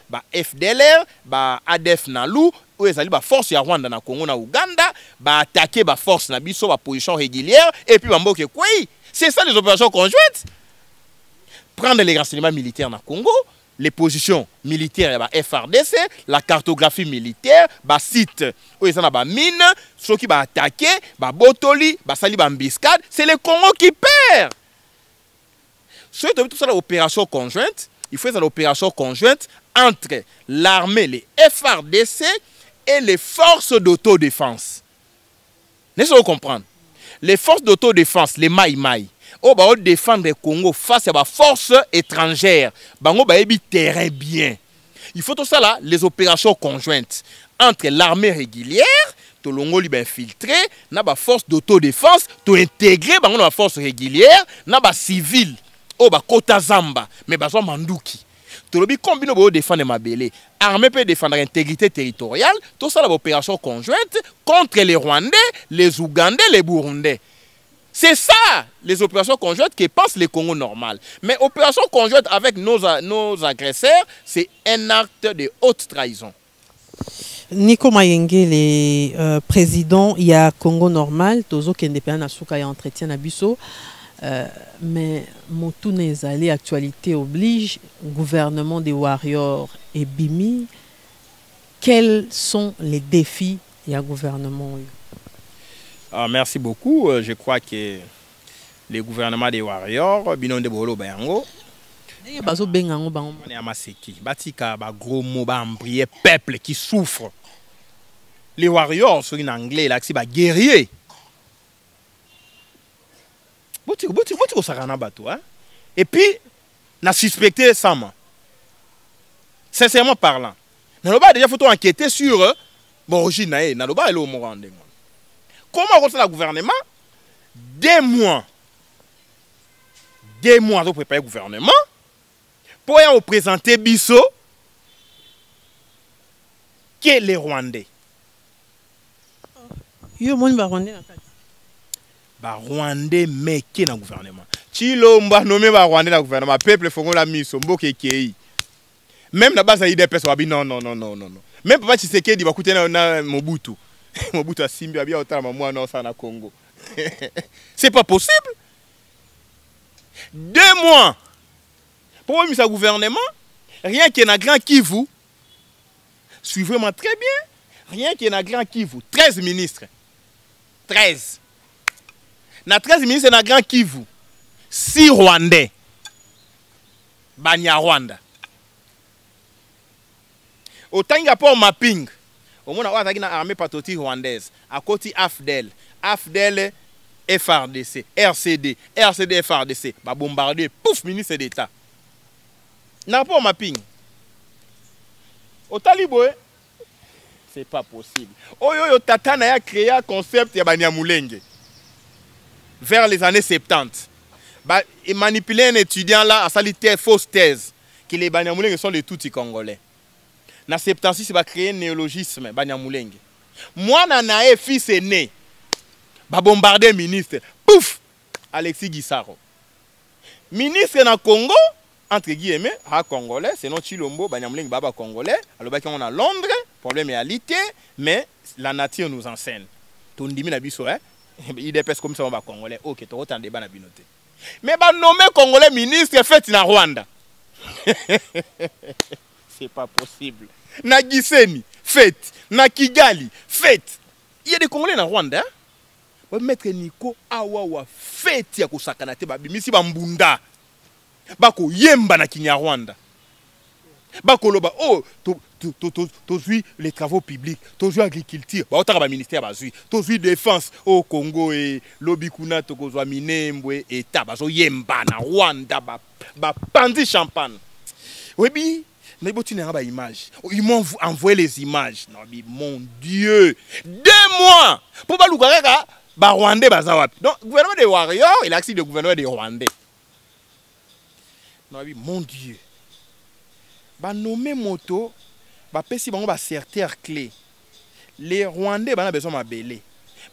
bah FDLR, bah ADF Nalu, où ils allaient bah force à Rwanda na Congo na Uganda, bah attaquer bah force na biso bah position régulière, et puis bah mboke quoi? C'est ça les opérations conjointes. Prendre les renseignements militaires na Congo, les positions militaires bah FRDC, la cartographie militaire, bah site où ils ont bah mine, ceux qui bah attaquer, bah botoli, bah sali bah mbiscade, c'est le Congo qui perd. Ce qui tout ça l'opération conjointe, il faut une opération conjointe entre l'armée, les FRDC et les forces d'autodéfense. N'est-ce pas comprendre? Les forces d'autodéfense, les Maï-Maï, on va défendre le Congo face à la force étrangère. On va terrain bien. Il faut tout ça là, les opérations conjointes entre l'armée régulière, tout le monde infiltré, na ba force d'autodéfense, tout intégré dans la force régulière, na ba civil, oh ba kota zamba, mais ba manduki. Tout le monde combine pour défendre Mabélé. Armée peut défendre l'intégrité territoriale, tout ça l'opération conjointe contre les Rwandais, les Ougandais, les Burundais. C'est ça, les opérations conjointes que pensent les Congo normal. Mais opération conjointe avec nos agresseurs, c'est un acte de haute trahison. Nico Mayenge, le président, il y a Congo normal, Tozo qui est indépendant, il y a entretien à Bisso. Mais Moutounes allé, actualité oblige, gouvernement des warriors et Bimi. Quels sont les défis du gouvernement? Merci beaucoup. Je crois que le gouvernement des warriors, Binon de Bolo Bayango, on est à Maseki. Batika, gros mot, peuple qui souffre. Les warriors sont en anglais, là, c'est guerrier. Et puis, on a suspecté Sama. Sincèrement parlant. Naloba déjà faut enquêter sur l'origine. Naloba est au Morandé. Comment on le gouvernement? 2 mois. 2 mois pour préparer le gouvernement. Pour y présenter Bisso. Que les Rwandais. Yo mon ba Rwandais na kati. Ba Rwandais mais qui dans le gouvernement. Chilomba nommé ba Rwandais dans le gouvernement. Peuple fongo la miso mboke kei. Même la base à IDPS wabi non. Même papa Tshisekedi va coûter na Mobutu. Mobutu a simbi a bien autant moi non ça na Congo. C'est pas possible. 2 mois pour le gouvernement, rien qui est dans Grand Kivu. Suivez-moi très bien. Rien qui est dans Grand Kivu. 13 ministres. 13. Na 13 ministres dans Grand Kivu. 6 Rwandais. Banya Rwanda. Autant il y a pas mapping. Au moins, on a une armée patriotique rwandaise. À côté AFDEL. AFDEL, FRDC. RCD. RCD, FRDC. Va bombarder. Pouf, ministre d'État. N'a pas mapping. Au Talibo, c'est pas possible. Oyo Tatana a créé un concept de Banyamulenge. Vers les années 70. Il manipulait un étudiant là à sa fausse thèse. Que les Banyamulenge sont les Tutsis congolais. Na 76, il va créer un néologisme, Banyamulenge. Moi, nanae fils aîné, va bombarder ministre. Pouf! Alexis Gisaro. Ministre na Congo, entre guillemets, à Congolais, sinon Chilombo, Banyamulenge, Baba Congolais. Alors, on a Londres, problème est réalité, mais la nature nous enseigne. Ton dimi na biso, hein? Il dépêche comme ça, on va Congolais. Ok, tu as autant de débat na binoté. Mais va nommer Congolais ministre fait na Rwanda. C'est pas possible. Na Giseni, fête. Na Kigali, fête. Il y a des Congolais en Rwanda. Hein? Maître Nico, awawa, fête ya kosakanate babimisi bambunda. Bako yemba na Kinyarwanda. Bako loba, oh, tozui les travaux publics, tozui agriculture, ba otaka ba ministère bazui, tozui défense au Congo et lobikuna tokozwa minembwe eta bazo yemba na Rwanda ba pandi champagne. Oui, mais tu n'as pas d'image. Ils m'ont envoyé les images. Non, mais mon Dieu. 2 mois pour pas l'ougarega, bah Rwandais bazawap. Donc gouvernement des warriors, il a accès le gouvernement des Rwandais. Non, mais mon Dieu. Bah nommer moto, bah pesi bango ba certeur clé. Les Rwandais bah na besoin ma belé.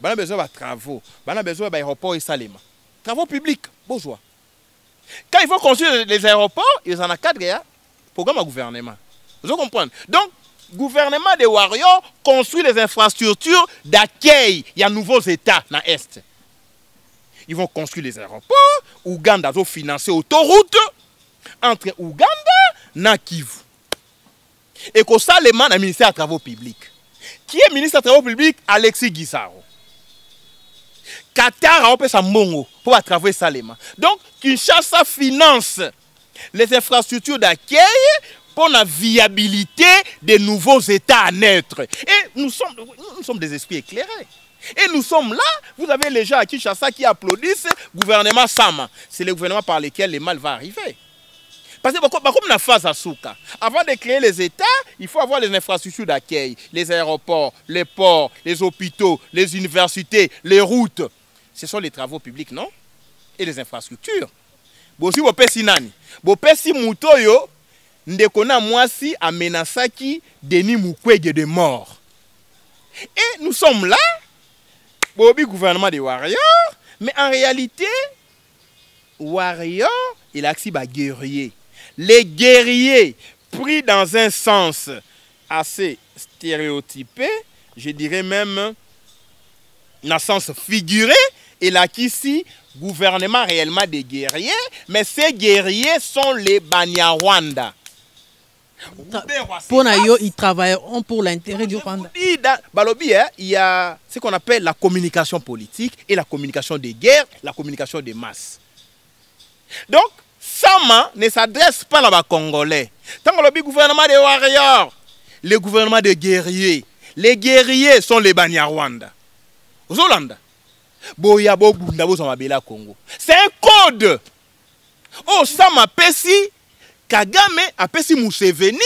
Bah na besoin de travaux, bah na besoin d'aéroport et Salema. Travaux publics, besoin. Quand il faut construire les aéroports, ils en ont 4 gars. Programme à gouvernement. Vous comprenez? Donc, gouvernement des warriors construit les infrastructures d'accueil. Il y a nouveaux États dans l'Est. Ils vont construire les aéroports. Ouganda va financer autoroute entre Ouganda et Kivu. Et que ça, les mains dans le ministère des Travaux publics. Qui est ministre des Travaux publics? Alexis Gisaro. Qatar a opéré sa mongo pour travailler ça les mains. Donc, Kinshasa finance les infrastructures d'accueil pour la viabilité des nouveaux États à naître. Et nous sommes des esprits éclairés. Et nous sommes là, vous avez les gens à Kinshasa qui applaudissent le gouvernement Sama. C'est le gouvernement par lequel le mal va arriver. Parce que comme la phase à Souka, avant de créer les États, il faut avoir les infrastructures d'accueil, les aéroports, les ports, les hôpitaux, les universités, les routes. Ce sont les travaux publics, non? Et les infrastructures. Bosi bopesi nani? Bopesi mutoyo ndekona mwasi amenasaki Denis Mukwege de mort. Et nous sommes là, bobi gouvernement des warriors, mais en réalité, warriors, il a accès à guerriers. Les guerriers, pris dans un sens assez stéréotypé, je dirais même dans un sens figuré, il a ici gouvernement réellement des guerriers, mais ces guerriers sont les Banyarwanda. Pour eux, ils travailleront pour l'intérêt du Rwanda. Balobi, il y a ce qu'on appelle la communication politique et la communication des guerres, la communication des masses. Donc, Sama ne s'adresse pas à la Congolais. Tant que le gouvernement des warriors, le gouvernement des guerriers, Les guerriers sont les Banyarwanda. Zolanda. Boya bo bunda bo samabela Congo. C'est un code. Oh, ça m'a pesi. Kagame a pesi Museveni.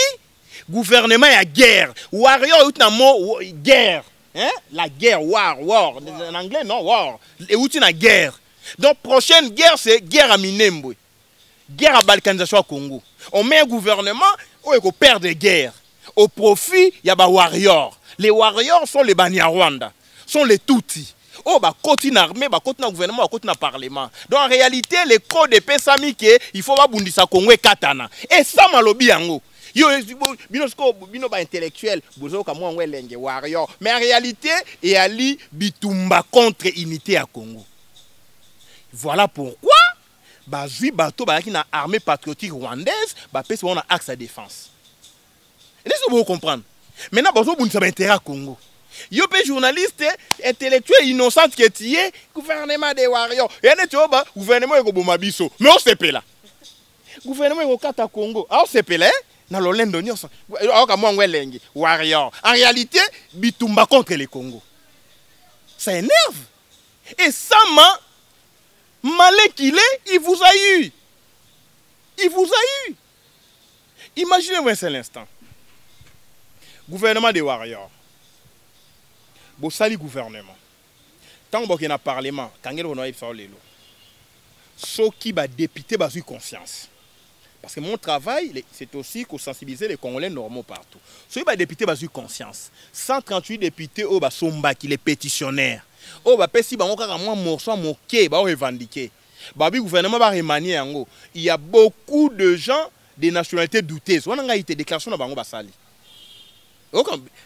Gouvernement ya guerre. Warrior out na mo guerre. Hein? La guerre, war. En anglais, non, war. Et out na guerre. Donc, prochaine guerre, c'est guerre à Minembwe. Guerre à balkanisation au Congo. On met un gouvernement où il perd des guerres. Au profit, il y a des warriors. Les warriors sont les Banyarwanda. Sont les Tutsis. Oh, bah, côté une armée, bah, côté un gouvernement, côté un parlement. Donc, en réalité, les codes de Pesami, il faut pas bundisa Congo et Katana. Et ça, malobi yango. Yo, bino ba intellectuel, bozo ka moi lenge warrior. Mais en réalité, il y a li bitumba contre unité à Congo. Voilà pourquoi, bazui bateau ba qui na armée patriotique rwandaise, ba pèse on a axe à défense. Est-ce que vous comprenez? Maintenant, bazo bundisa ba intérêt à Congo. Yo pe journaliste intellectuel innocent qui est gouvernement des warriors. Et ne tu vois gouvernement eko boma biso. Mais on se là. Gouvernement eko kata Congo. Ah on se là. Dans l'Olendo nyonso. Aoka moi ngwelenge warrior. En réalité, bitumba contre les Congo. Ça énerve. Et ça malin qu'il est, il vous a eu. Il vous a eu. Imaginez-vous un seul instant. Gouvernement des warriors. Bossali gouvernement. Tant qu'il y a un parlement, quand il y a un ceux qui va député ont eu conscience. Parce que mon travail, c'est aussi de sensibiliser les Congolais normaux partout. Ceux qui va député ont eu conscience. 138 députés au Basomba qui les pétitionnaires. Au Bapesi ba ngokaka moi morceau moké ba revendiquer. Babi gouvernement va remanier yango. Il y a beaucoup de gens des nationalités douteuses. On a été déclaration na bango basali.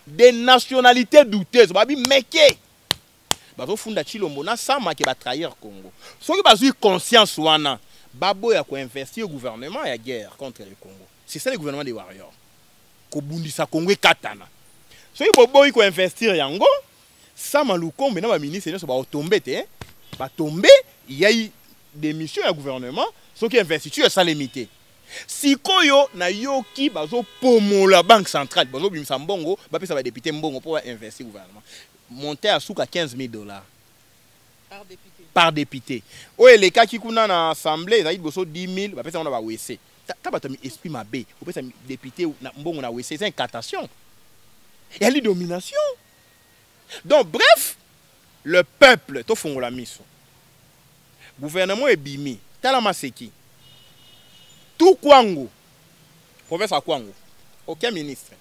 Des nationalités douteuses. Babi meke. Bazo funda Chilombo na sama qui va trahir Congo. Ceux qui ont eu conscience wana babo ya ko investir au gouvernement et la guerre contre le Congo. C'est ça le gouvernement des warriors. Ko bundisa Congo katana. Ceux qui bobo ko investir yango sama lukombe na ba ministre ne so ba tomber te ba tomber il y a eu des missions au gouvernement ceux qui investissent ça limité. Si koyo na yoki bazo pomo la banque centrale bazo bimisa mbongo ba pesa ba député mbongo pour investir au gouvernement monter à souk à $15,000 par député. Oye les cas qui kuna na assemblée ça dit boso 10,000 ba pesa on ba wc. Ta ba esprit mabe ou pesa député na mbongo na wc c'est une incantation. Il y a une domination. Donc bref, le peuple to fongo la miso. Gouvernement est bimi, talama seki. Tout Kwango, professeur Kwango, aucun ministre.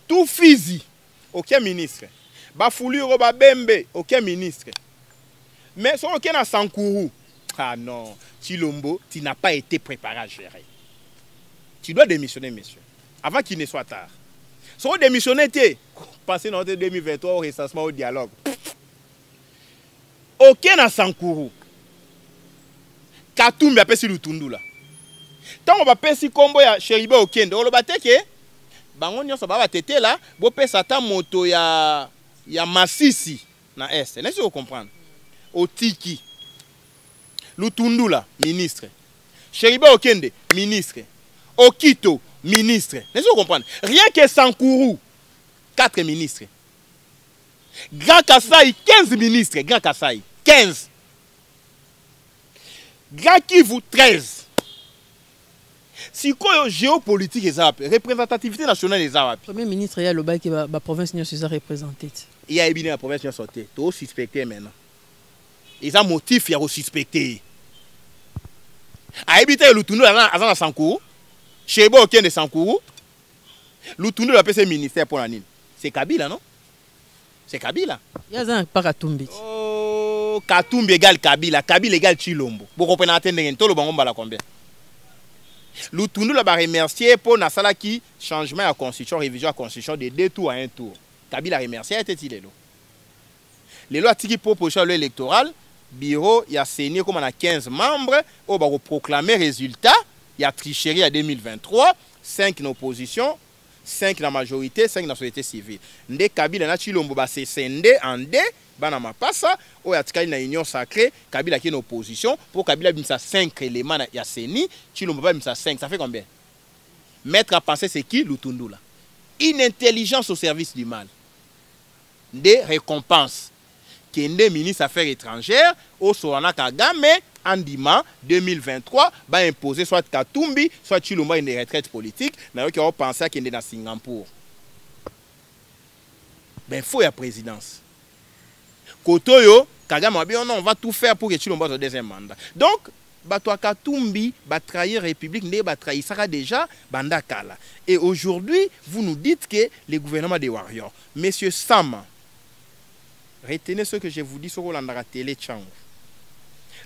Tout Fizi, aucun ministre. Bafuliro Babembe, aucun ministre. Mais si on est à Sankourou, ah non, Chilombo, tu n'as pas été préparé à gérer. Tu dois démissionner, monsieur, avant qu'il ne soit tard. Si on démissionne, passer dans 2023 au recensement au dialogue. Aucun à Sankourou. Katumbi a pesi Lutundu là. Tant on va pesi combo ya Cheribe Okende, on le bateke. Bango nyonso ba batete là, bo pesa ta moto ya Masisi na est. Laissez vous comprendre. Otiki. Lutundu là, ministre. Cheribe Okende, ministre. Okito, ministre. Laissez vous comprendre. Rien que Sankourou, 4 ministres. Grand Kassai, 15 ministres. Grand Kassai, 15. Grand Kivu, 13. Si quoi géopolitique est représentativité nationale des Arabes. Premier ministre, il y a le bail qui va la province n'est pas représentée. Il y a bien la province qui est sortie. Tu es suspecté maintenant. Ils ont motif, il y a suspecté. A habité le tournoi à Sankourou. Chez Boken de Sankourou. Le tournoi de la PC ministère pour la Nîmes. C'est Kabila, non? C'est Kabila. Il y a un pas Katumbi. Oh, Katumbi égale Kabila. Kabila égale Chilombo. Vous comprenez tout le bango bala combien? Lutundu la remercier pour na sala qui changement à constitution, révision à constitution de 2 tours à 1 tour. Kabila remercier était-il les lois. Les lois qui proposition électorale, bureau il y a séné comme on a 15 membres, on va proclamer résultat, il y a tricherie à 2023, 5 en opposition, 5 la majorité, 5 dans la société civile. Ndé Kabila na Chilombo ba se sende en dé bana mapasa o ya tikali na union sacrée Kabila qui est en opposition pour Kabila bimsa 5 éléments ya seni Chilombo ba bimsa 5 ça fait combien? Mettre à penser c'est qui Lutundu là? Une intelligence au service du mal. des récompenses. Kende ministre Affaires étrangères, au Sorana Kagame, en Dima 2023, va imposer soit Katumbi, soit Chilombo une retraite politique, mais qui ont pensé à Kende dans Singapour. Ben, il faut la présidence. Kotoyo, Kagame a dit non, on va tout faire pour que Chilombo ait un deuxième mandat. Donc, Bato Katumbi va trahir la République, va trahir ça déjà, Banda Kala. Et aujourd'hui, vous nous dites que le gouvernement des Warriors, Monsieur Sama, retenez ce que je vous dis sur la télé.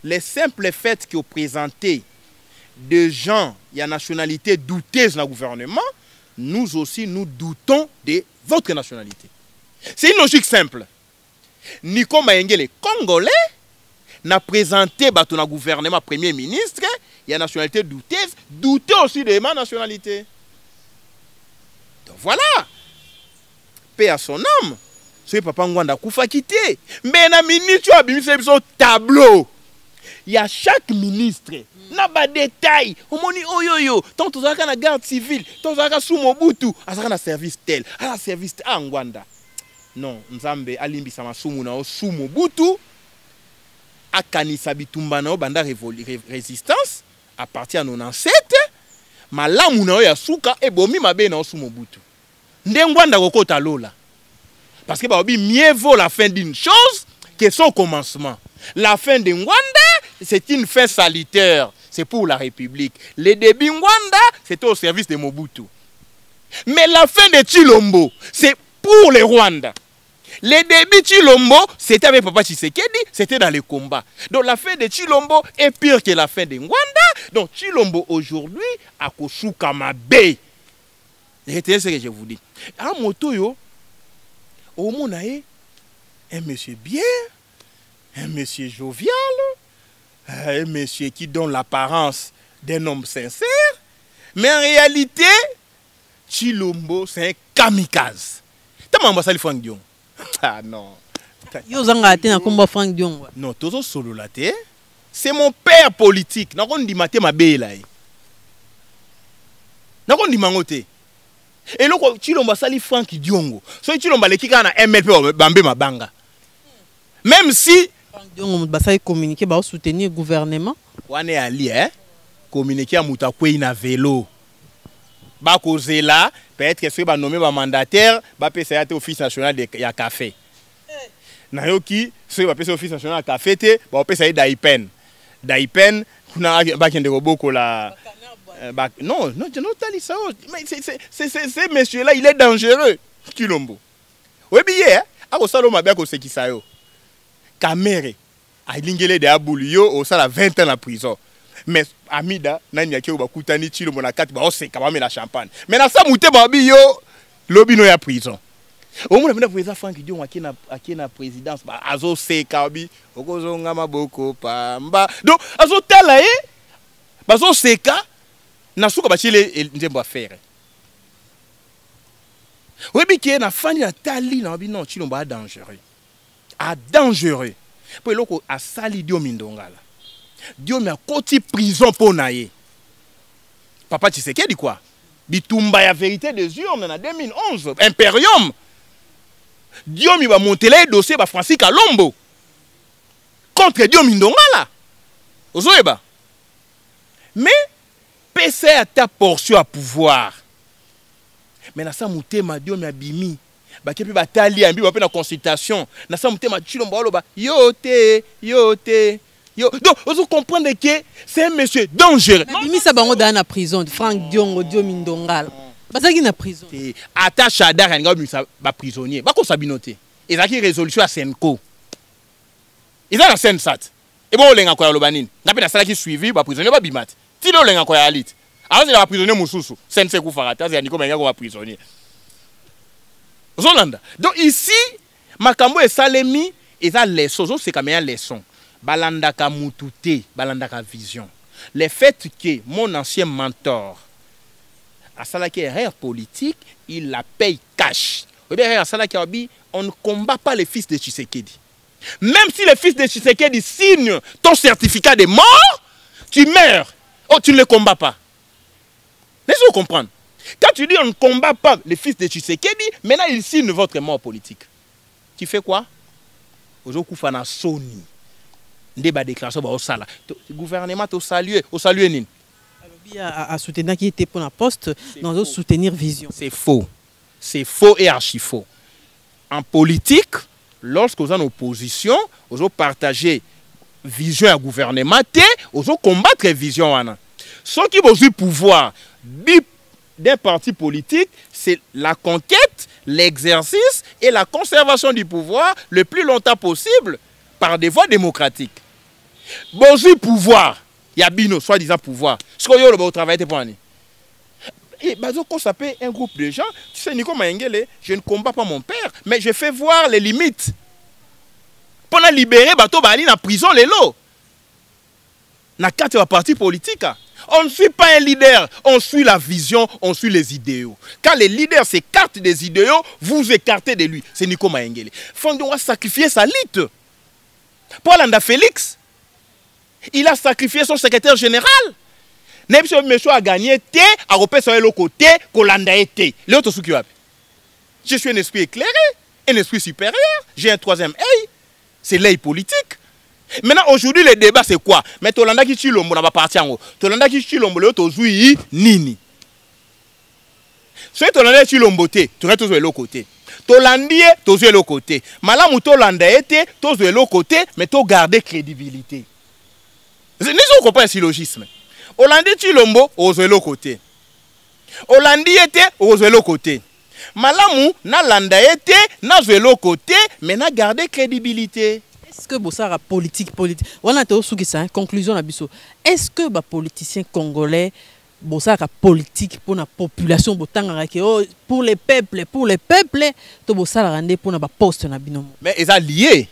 Les simples faits qui ont présenté de gens et à nationalité douteuse dans le gouvernement, nous aussi nous doutons de votre nationalité. C'est une logique simple. Nico Maenge, les Congolais, n'a présenté le gouvernement premier ministre, il y a nationalité douteuse, douter aussi de ma nationalité. Donc voilà. Paix à son âme. Ce papa Ngwanda Koufa quitté. Mais na ministre a un tableau. Il y a chaque ministre. Na ba détail. On moni oyoyo. Tant tu as la garde civile, tant tu as sous Mobutu, à service tel, à service à Ngwanda. Non, Nzambe alimbi sama sumu na sous Mobutu. A kanisa bitumba na banda résistance à partir de 97. Malamu na ya suka e bomi mabe na sous Mobutu. Ndengwanda kokota lola. Parce que bah, mieux vaut la fin d'une chose que son commencement. La fin de Ngwanda, c'est une fin salutaire. C'est pour la République. Le début Ngwanda, c'était au service de Mobutu. Mais la fin de Chilombo, c'est pour le Rwanda. Le début Chilombo, c'était avec Papa Tshisekedi, c'était dans les combats. Donc la fin de Chilombo est pire que la fin de Ngwanda. Donc Chilombo aujourd'hui a Kosuka Mabe. Retenez ce que je vous dis. À Motoyo, au monde, un monsieur bien, un monsieur jovial, un monsieur qui donne l'apparence d'un homme sincère, mais en réalité, Chilombo, c'est un kamikaze. T'as m'as ça, Franck Dion. Ah non. Yo zanga te na komba Franck Dion. Non, tozo solo la te. C'est mon père politique. N'a qu'on dit maté ma belle. N'a qu'on dit mangote. Et là, Chilombo sali Franck Diongo. So Chilombo le kika na MLP bambe mabanga. Même si Franck Diongo basali communiquer ba soutenir gouvernement. Wane ali communiquer à mutakwe na vélo. Ba kozela peut-être que ce ba nommé ba mandataire ba pesa ya te office national de ya café. Na yoki ce ba pesa office national ya café te ba pesa ya Daipen. Daipen kuna ba kende roboko la non, non, mais ce monsieur-là, il est dangereux. Chilombo. Oui, bien, à Osaloma bien qu'on sait qui ça yo. Kamere, a l'ingélé de Aboulio, au sala 20 ans en prison. Mais Amida, nani yake ba kutani Chilombo na kati ba ose kabame la champagne. Mais na sa mouté babi yo, lobino ya prison. Au moins le président Franck Dion aki na présidence ba azo se kabi, okozonga maboko pamba. Donc azo tala bazo seka Nasuka bachile ndembo affaire. Webi qui est na fani na tali na bi non Chilombo a dangereux. A dangereux. Pour loko a sali Dio Mindongala. Dio mi a koti prison pour naye. Papa Tshisekedi quoi? Bitumba ya vérité des urnes en 2011, Imperium. Dio mi va monter le dossier ba Francis Kalombo. Contre Dio Mindongala. Ozoeba. Mais PC à ta portion à pouvoir. Mais na sa mutema Dio mi abimi. Ba kepi ba tali ambi ba pe na consultation. Na sa mutema Chilombo aloba yo te. Donc vous comprenez que c'est un monsieur dangereux. Abimi sa bango dans la prison Franck Diongo Dio Mindongala. Basaki na prison. Attache à Dar nga ba prisonnier. Ba ko sabinoté. Ezaki résolution à Senko. Ils ont un sat. Et bon lenga ko ya lobanine. Ngapi na sala ki suivi ba prisonnier ba bimati. Tilo lenga ko ya elite. Alors c'est la prisonnier mususu. Sense ku farata c'est Nico menga ko ba prisonnier. Zolanda. Donc ici makambo e salemi eza leçon, c'est comme un leçon. Balanda ka mutute, balanda ka vision. Le fait que mon ancien mentor a salaki erreur politique, il la paye cash. Ou bien a salaki abi, on ne combat pas les fils de Tshisekedi. Même si les fils de Tshisekedi signent ton certificat de mort, tu meurs. Oh, tu ne les combats pas. Laissez-vous comprendre. Quand tu dis on ne combat pas les fils de Tshisekedi, maintenant ils signent votre mort politique. tu fais quoi? Aujourd'hui, il na Sony. Ndeba déclaration ba osala. Le gouvernement to saluer, au saluer nini. À soutenir qui était pour la poste, dans soutenir vision. C'est faux. C'est faux et archi faux. En politique, lorsque vous êtes en opposition, vous partagez vision à gouvernement, vous combattre vision. Ce qui vous pouvoir d'un parti politique, c'est la conquête, l'exercice et la conservation du pouvoir le plus longtemps possible par des voies démocratiques. Bon pouvoir, il y a bino, soi-disant pouvoir. Ce que vous travaillez pour nous. Et quand ça s'appelle un groupe de gens, tu sais, Nico Maengele, je ne combats pas mon père, mais je fais voir les limites. Pour libérer Bato Bali dans la prison, les lots. Dans quatre partis politiques. On ne suit pas un leader, on suit la vision, on suit les idéaux. Quand les leaders s'écartent des idéaux, vous écartez de lui. C'est Nico Maengele. Fond doit sacrifier sa lutte. Paul Anda Félix, il a sacrifié son secrétaire général. Même si monsieur a gagné, a repéré sur le côté, Kolanda été. Je suis un esprit éclairé, un esprit supérieur. J'ai un troisième œil. C'est l'œil politique. Maintenant, aujourd'hui, le débat, c'est quoi? Mais Tolanda qui chile l'ombo, n'a pas parti en haut. Tolanda qui chile l'ombo, le tozoui, nini. Si Tolanda chile l'ombo, tu restes de l'autre côté. Tolandie, tu es de l'autre côté. Malam ou Tolanda été, tu es de l'autre côté, mais tu gardes crédibilité. Nous comprenons ce syllogisme. Hollandais Chilombo, aux l'autre côté. Hollandais était aux l'autre côté. Malamu, na landa était, na l'autre côté, mais na gardé crédibilité. Est-ce que Bossara politique? On a une conclusion à Bisso. Est-ce que les politiciens congolais, Bossara politique pour la population, pour les peuples, to Bossara rende pour la poste na binomo? Mais ils sont liés.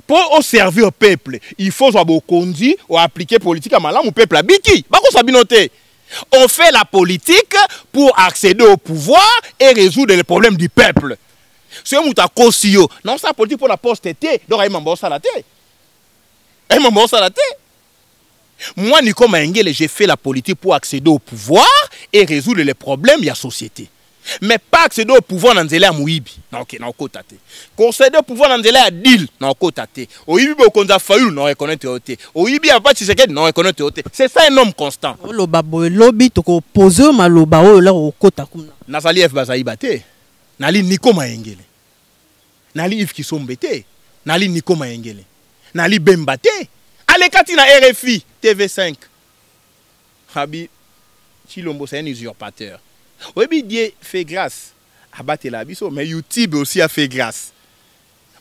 Pour servir au peuple, il faut conduire ou appliquer politique à malam au peuple. On fait la politique pour accéder au pouvoir et résoudre les problèmes du peuple. Si on a cosio, non, c'est la politique pour la poste, donc il m'a la tête. Moi, Nico Maengele, j'ai fait la politique pour accéder au pouvoir et résoudre les problèmes de la société. Mais pas accéder au pouvoir dans Nzela Mouibi. Non, ok, non, côté. Accéder au pouvoir dans Nzela Adil, non, côté. Oibi, on a failli, non, reconnaître côté. Oibi, a pas de non, reconnaître côté. C'est ça un homme constant. Le babo, lobby, tu peux poser ma loba, là, au côté. Nazali F. Bazaïbate. Nali Nico Maengele. Nali Yves Kissombete. Nali Nico Maengele. Nali Bembate. Allez, Katina RFI, TV5. Habi, Chilombo, c'est un usurpateur. Oui, Dieu fait grâce à battre la biso, mais YouTube aussi a fait grâce.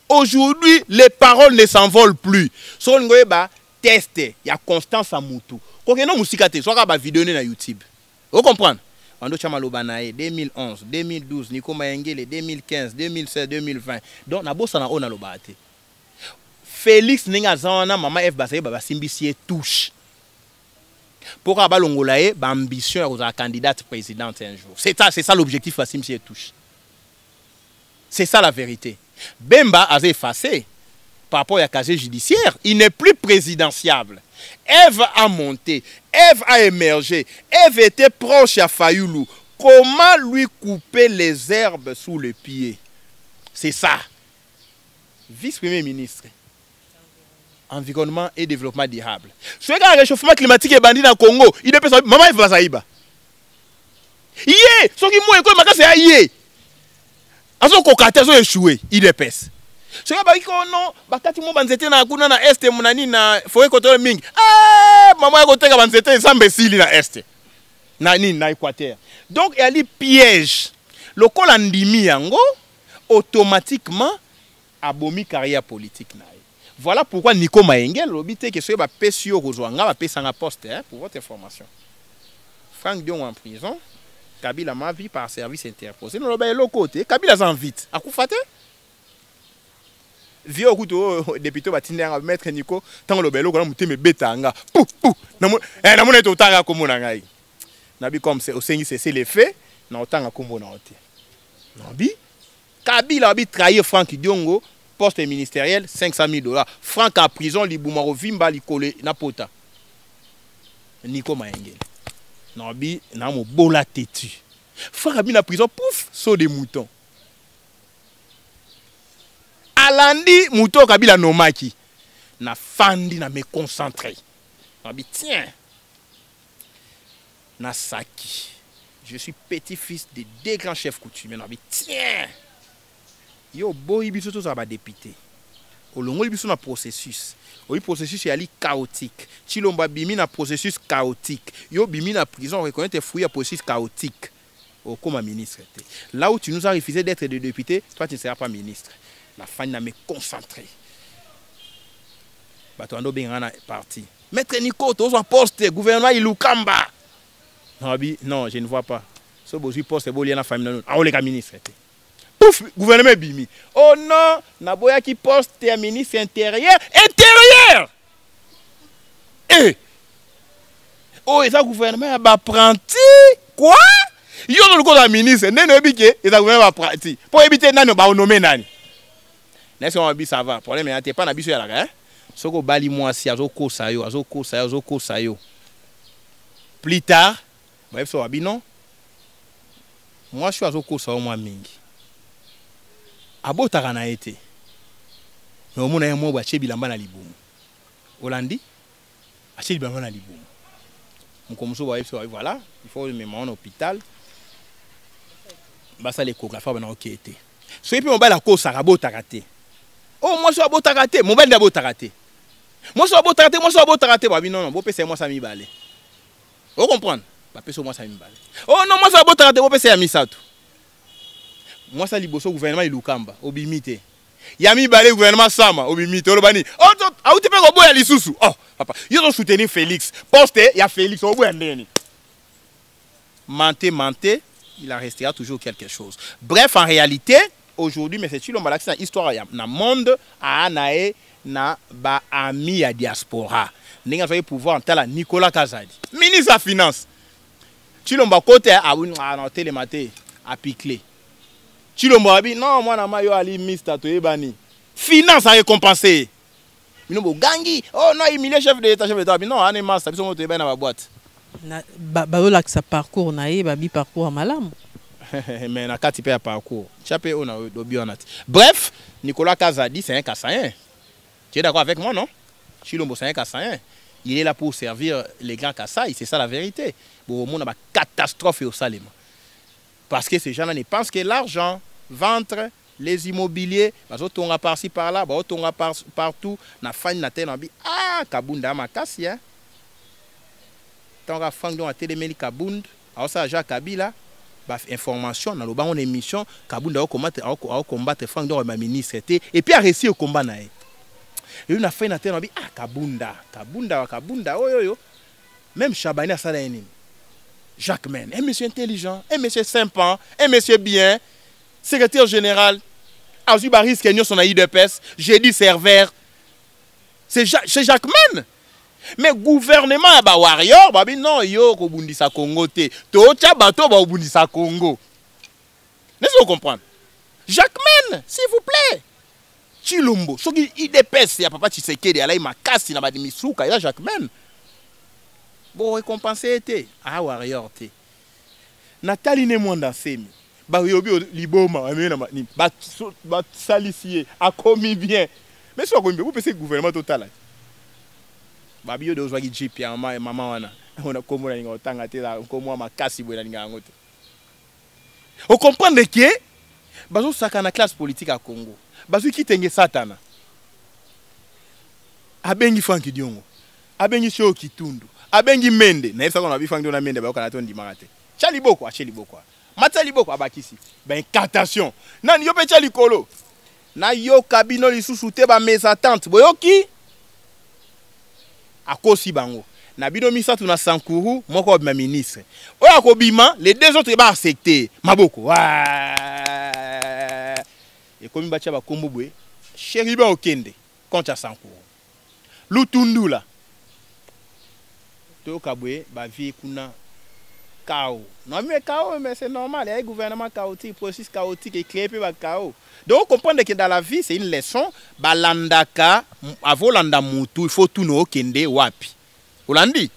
Aujourd'hui, les paroles ne s'envolent plus. Si on a testé, il y a Constance Amoutou. Quand on a musicaté, soit on a vidéo sur YouTube. Vous comprenez? On a Chamalobanae 2011, 2012, Nico Maengele 2015, 2016, 2020. Donc, on a bossé dans le bâti. Félix Ningazana, Maman F. Basaye, Baba Simbisie touche. Pour avoir l'ongolae, ambition à candidate présidente un jour. C'est ça l'objectif de Simbisie touche. C'est ça la vérité. Bemba a effacé par rapport à la casier judiciaire. Il n'est plus présidentiable. Eve a monté. Eve a émergé. Eve était proche à Fayoulou. Comment lui couper les herbes sous les pieds? C'est ça. Vice-premier ministre. Environnement et développement durable. Ce qui a un réchauffement climatique et bandit dans le Congo, il dépend de maman, il va saïba. Yé, ce qui m'a écouté, c'est yé. En ce qu'on a échoué, il épaisse. Ce qui a dit que non, bakati mo banzete na kuna na este munani na foye koto mingi. Ah, maman a koté ka banzete sans imbécile na este. Na ni na Équateur. Donc il y a des pièges. Le col andimi yango automatiquement abomi carrière politique na. Voilà pourquoi Nico Maengele l'obité que ce va pesio rozwanga va pesanga poste pour votre information. Franck Dion en prison, Kabila ma vie par service interposé. Non ba l'autre côté, Kabila s'en vite. Akufate? Vieux couteau député batinga maître Nico tant le belo ko muteme betanga. Pou pou. Na mo neto tanga ko mona ngai. Nabi comme c'est au sengi c'est les faits, na otanga ko mona ote. Nabi Kabila abi trahir Franck Diongo. Poste ministériel, $500,000. Franck en prison, Liboumaro Vimba, Likole, Napota. Nico Maengele. Nabi, Namo Bola Tétu. Franck a mis en prison, pouf, saut des moutons. À balandi muto Kabila nomaki na fandi na me concentrer na bi tiens na saki je suis petit-fils de deux grands chefs coutumiers na bi tiens yo boy biso to za ba député olongoli biso na processus oui processus est chaotique Chilomba bimi na processus chaotique yo bimi na prison reconnaître fouiller processus chaotique au comme ministre. Là où tu nous as refusé d'être des députés, toi tu ne seras pas ministre. La fin n'a me concentré. Batoando Bengana est parti. Maître Nico, tu as poste, gouvernement Ilukamba. Non, je ne vois pas. Ce beau poste, c'est beau, il y a une famille. Ah, on est ministre. Pouf, gouvernement Bimi. Oh non, Naboya qui poste un ministre intérieur. Intérieur! Eh! Oh, et ça, gouvernement a apprenti. Quoi? Yo le ko la ministre nene bike et ça gouvernement va parti pour éviter nani ba nommer nani n'est-ce qu'on bi ça va problème est pas na biso ya la hein soko bali moi si azoko sayo plus tard bref so abi non moi je suis azoko sayo moi mingi abotaka na été mais omona ye mo ba chebilamba na libumu Olandi a chebilamba na libumu mkomuso ba so voilà il faut me mettre en hôpital. Basa l'échographie on a OK été. So et puis on va la cause à rabotaraté. Oh moi je suis abotaraté, mon bel d'abotaraté. Moi je suis abotaraté, bah non, bon PC moi ça mi balé. Vous comprenez? Bah PC moi ça mi balé. Oh non, moi je suis abotaraté, bon PC a mi ça tout. Moi ça liboso gouvernement Ilukamba, obimité. Ya mi balé gouvernement Sama, obimité, olobani. Oh ah tu peux go boya lisusu. Oh papa, yo dois soutenir Félix. Poste, ya Félix au boya ndeni. Menté. Il en restera toujours quelque chose. Bref, en réalité, aujourd'hui, mais c'est Chilomba qui c'est histoire dans le monde à Anae na ba ami à diaspora. N'enga soyez pouvoir en tala Nicolas Kazadi, ministre de la Finance. Chilomba côté à na télématé à Piclé. Chilomba abi non moi na mayo ali ministre to ebani. Finance à récompenser. Mino bo gangi. Oh non, il est chef d'État, non, ane master biso moto ebana ba boîte. Baola que sa parcours naïe babi parcours à malam mais na kati pe parcours chapé on a dobionati. Bref, Nicolas Kazadi c'est un Kassayen. Tu es d'accord avec moi non? Chilombo c'est un Kassayen. Il est là pour servir les grands Kassai, c'est ça la vérité. Bon, on a une catastrophe au Salem. Parce que ces gens-là ne pensent que l'argent, ventre, les immobiliers, parce qu'on va par-ci par-là, on va partout, na fin na terre, ah, Kabunda makasi hein. Tant que Fangdon a téléméli Kabund, alors ça Jacques Kabila, information dans le émission, Kabunda a combattre Fangdon ma ministre et puis a réussi au combat naé. Et une affaire na terre ah Kabunda, oh. Même Chabani a ça Jacques Men, un monsieur intelligent, un monsieur sympa, un monsieur bien, secrétaire général, Azu Baris Kenyo son aïe de peste, j'ai dit serveur. C'est Jacques Men. Mais gouvernement ba warrior, babi non yo ko bundisa Congo te. To cha bato ba bundisa Congo. N'est-ce que vous comprenez? Jacques Men, s'il vous plaît. Chilombo, so ki IDPS ya papa Tshisekedi ala makasi na badimisuka ya Jacques Men. Bon récompenser été ah warrior te. Nathalie ne mwanda semi. Ba yobi liboma amena ni ba salicier a commis bien. Mais so ko vous pensez gouvernement total. Babi yo de ozwaki jeep ya mama wana. On a komona ninga otanga te la komwa makasi boya ninga ngote. On comprend que bazo saka na classe politique à Congo. Bazo kitenge satana. Abengi Franki Diongo. Abengi Sho Kitundu. Abengi Mende. Na yesa kona bi Franki na Mende ba kana to ndimaka te. Chali boko. Matali boko abakisi. Ben incantation. Nani yo pe chali kolo. Na yo kabino lisusu te ba mésatante. Boyoki akosi bango. Na bino misatu na Sankuru moko ba ministre. Oya ko bima les deux autres ba accepter. Maboko. Et comme bacha ba kombo boye. Cheriba Okende contre Sankuru. Lutundula. To kabwe ba vie kuna chaos. Non mais chaos mais c'est normal, il y a un gouvernement chaotique, processus chaotique et créé par chaos. Donc comprendre que dans la vie c'est une leçon balandaka avolanda mutu il faut tout no kende wapi. Olandi.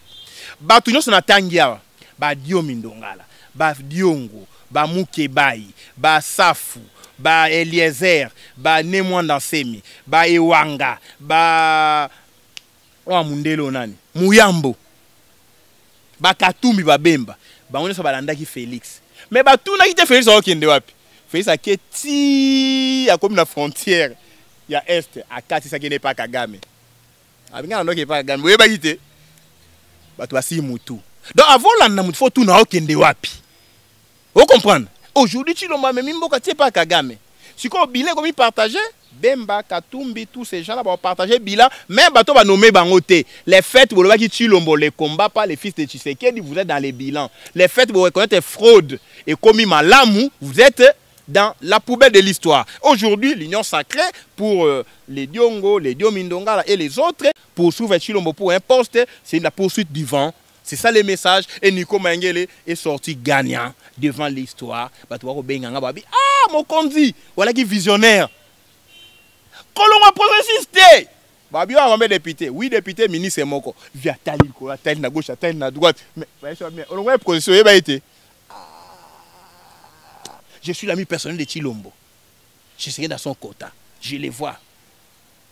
Ba tunyo sona tangia ba dio mindongala, ba diongo, ba mukebai, ba safu, ba Eliezer, ba Nemwanda Nsemi, ba Ewanga, ba Mundelo nani, Muyambo, ba Katumbi ba Bemba, ba on est balanda ki Félix. Mais ba tout na ki Félix okende wapi? Félix a keti a comme la frontière ya est à Kati ça qui n'est pas Kagame. Abinga na ndoki pas Kagame, boye ba yité. Ba to asi mutu. Donc avant la namutu faut tout na okende wapi. Vous comprenez? Aujourd'hui, tu l'as même mboka tie pas Kagame. Si qu'on bilan comme il partageait, Bemba, Katumbi, tous ces gens là vont partager bilan, même bateau va nommer bangoté. Les fêtes vous le qui tu l'ombo les combats pas les fils de Tshisekedi, vous êtes dans les bilans. Les fêtes vous reconnaître fraude et commis malamu, vous êtes dans la poubelle de l'histoire. Aujourd'hui, l'union sacrée pour les Diongo, les Diomindonga et les autres poursuivre Chilombo pour un poste, c'est la poursuite du vent. C'est ça le message. Et Nico Mengele est sorti gagnant devant l'histoire. Ah, mon condi, voilà qui visionnaire. Colombo progressiste. Babi a remis député. Oui, député, ministre et moko. Via Tali, Tali na gauche, Tali na droite. Mais on a position, je suis l'ami personnel de Chilombo. Je serai dans son quota. Je les vois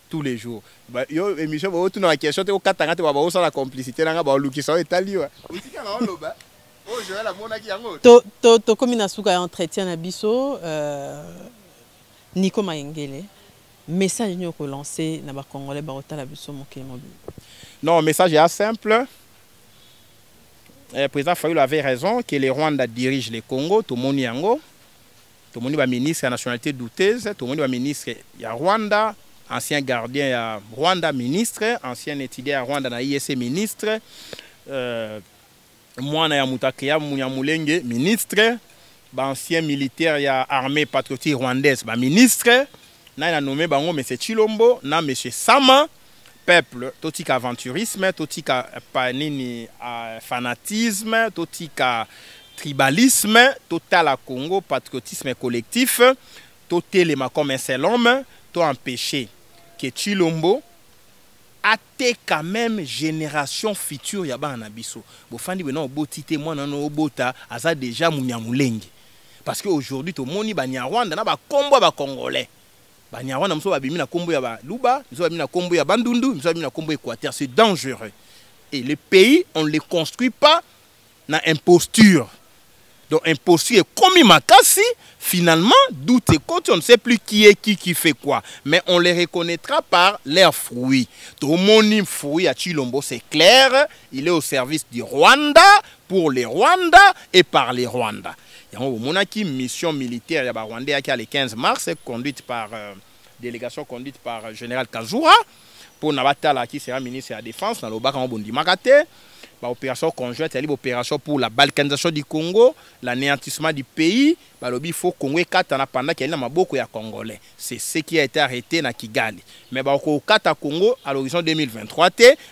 tous les jours. Yo émission ba otu na question te ko katanga te ba ba la complicité na ba lukisa etali wa. Otika na oloba. Oh je vais la mona ki yango. To komi na suka entretien na biso Nico Mengele. Message ni ko lancer na ba congolais ba otala biso mokili mobile. Non, message est simple. Le président Fayulu avait raison que les Rwandais dirigent le Congo, tout le monde yango. Tout le monde va ministre de la nationalité douteuse, tout le monde va ministre ya Rwanda. Ancien gardien à Rwanda ministre, ancien étudiant à Rwanda na IEC ministre, mwana ya Mutakia Munyamulenge ministre, ancien militaire ya armée patriotique rwandaise ministre, na nommé bango monsieur Chilombo, na monsieur Sama, peuple totika aventurisme, totika panini fanatisme, totika tribalisme, total à Congo patriotisme collectif, total comme un seul homme. Empêcher que Chilombo ate quand même génération future ya ba na biso bofandi bena obotite mwana no obota aza déjà munyamulenge parce que aujourd'hui to moni ba Nyarwanda na ba kombo ba congolais ba Nyarwanda mso ba bimi na kombo ya ba Luba mso ba bimi na kombo ya Bandundu mso ba bimi na kombo Équateur, c'est dangereux et le pays on le construit pas na imposture. Donc imposture est comme Makassi, finalement, doute et côté, on ne sait plus qui est qui fait quoi. Mais on les reconnaîtra par leurs fruits. Tout mon fruit à Chilombo, c'est clair, il est au service du Rwanda, pour les Rwandais et par les Rwandais. Il y a une mission militaire Rwandais qui a le 15 mars, conduite par délégation conduite par général Kazura, pour Nabatala qui sera ministre de la Défense, dans le Baka Bondi Makate. Opération conjointe, opération pour la balkanisation du Congo, l'anéantissement du pays. Il faut Congo pendant qu'il y a beaucoup de Congolais. C'est ce qui a été arrêté à Kigali. Mais au Congo à l'horizon 2023,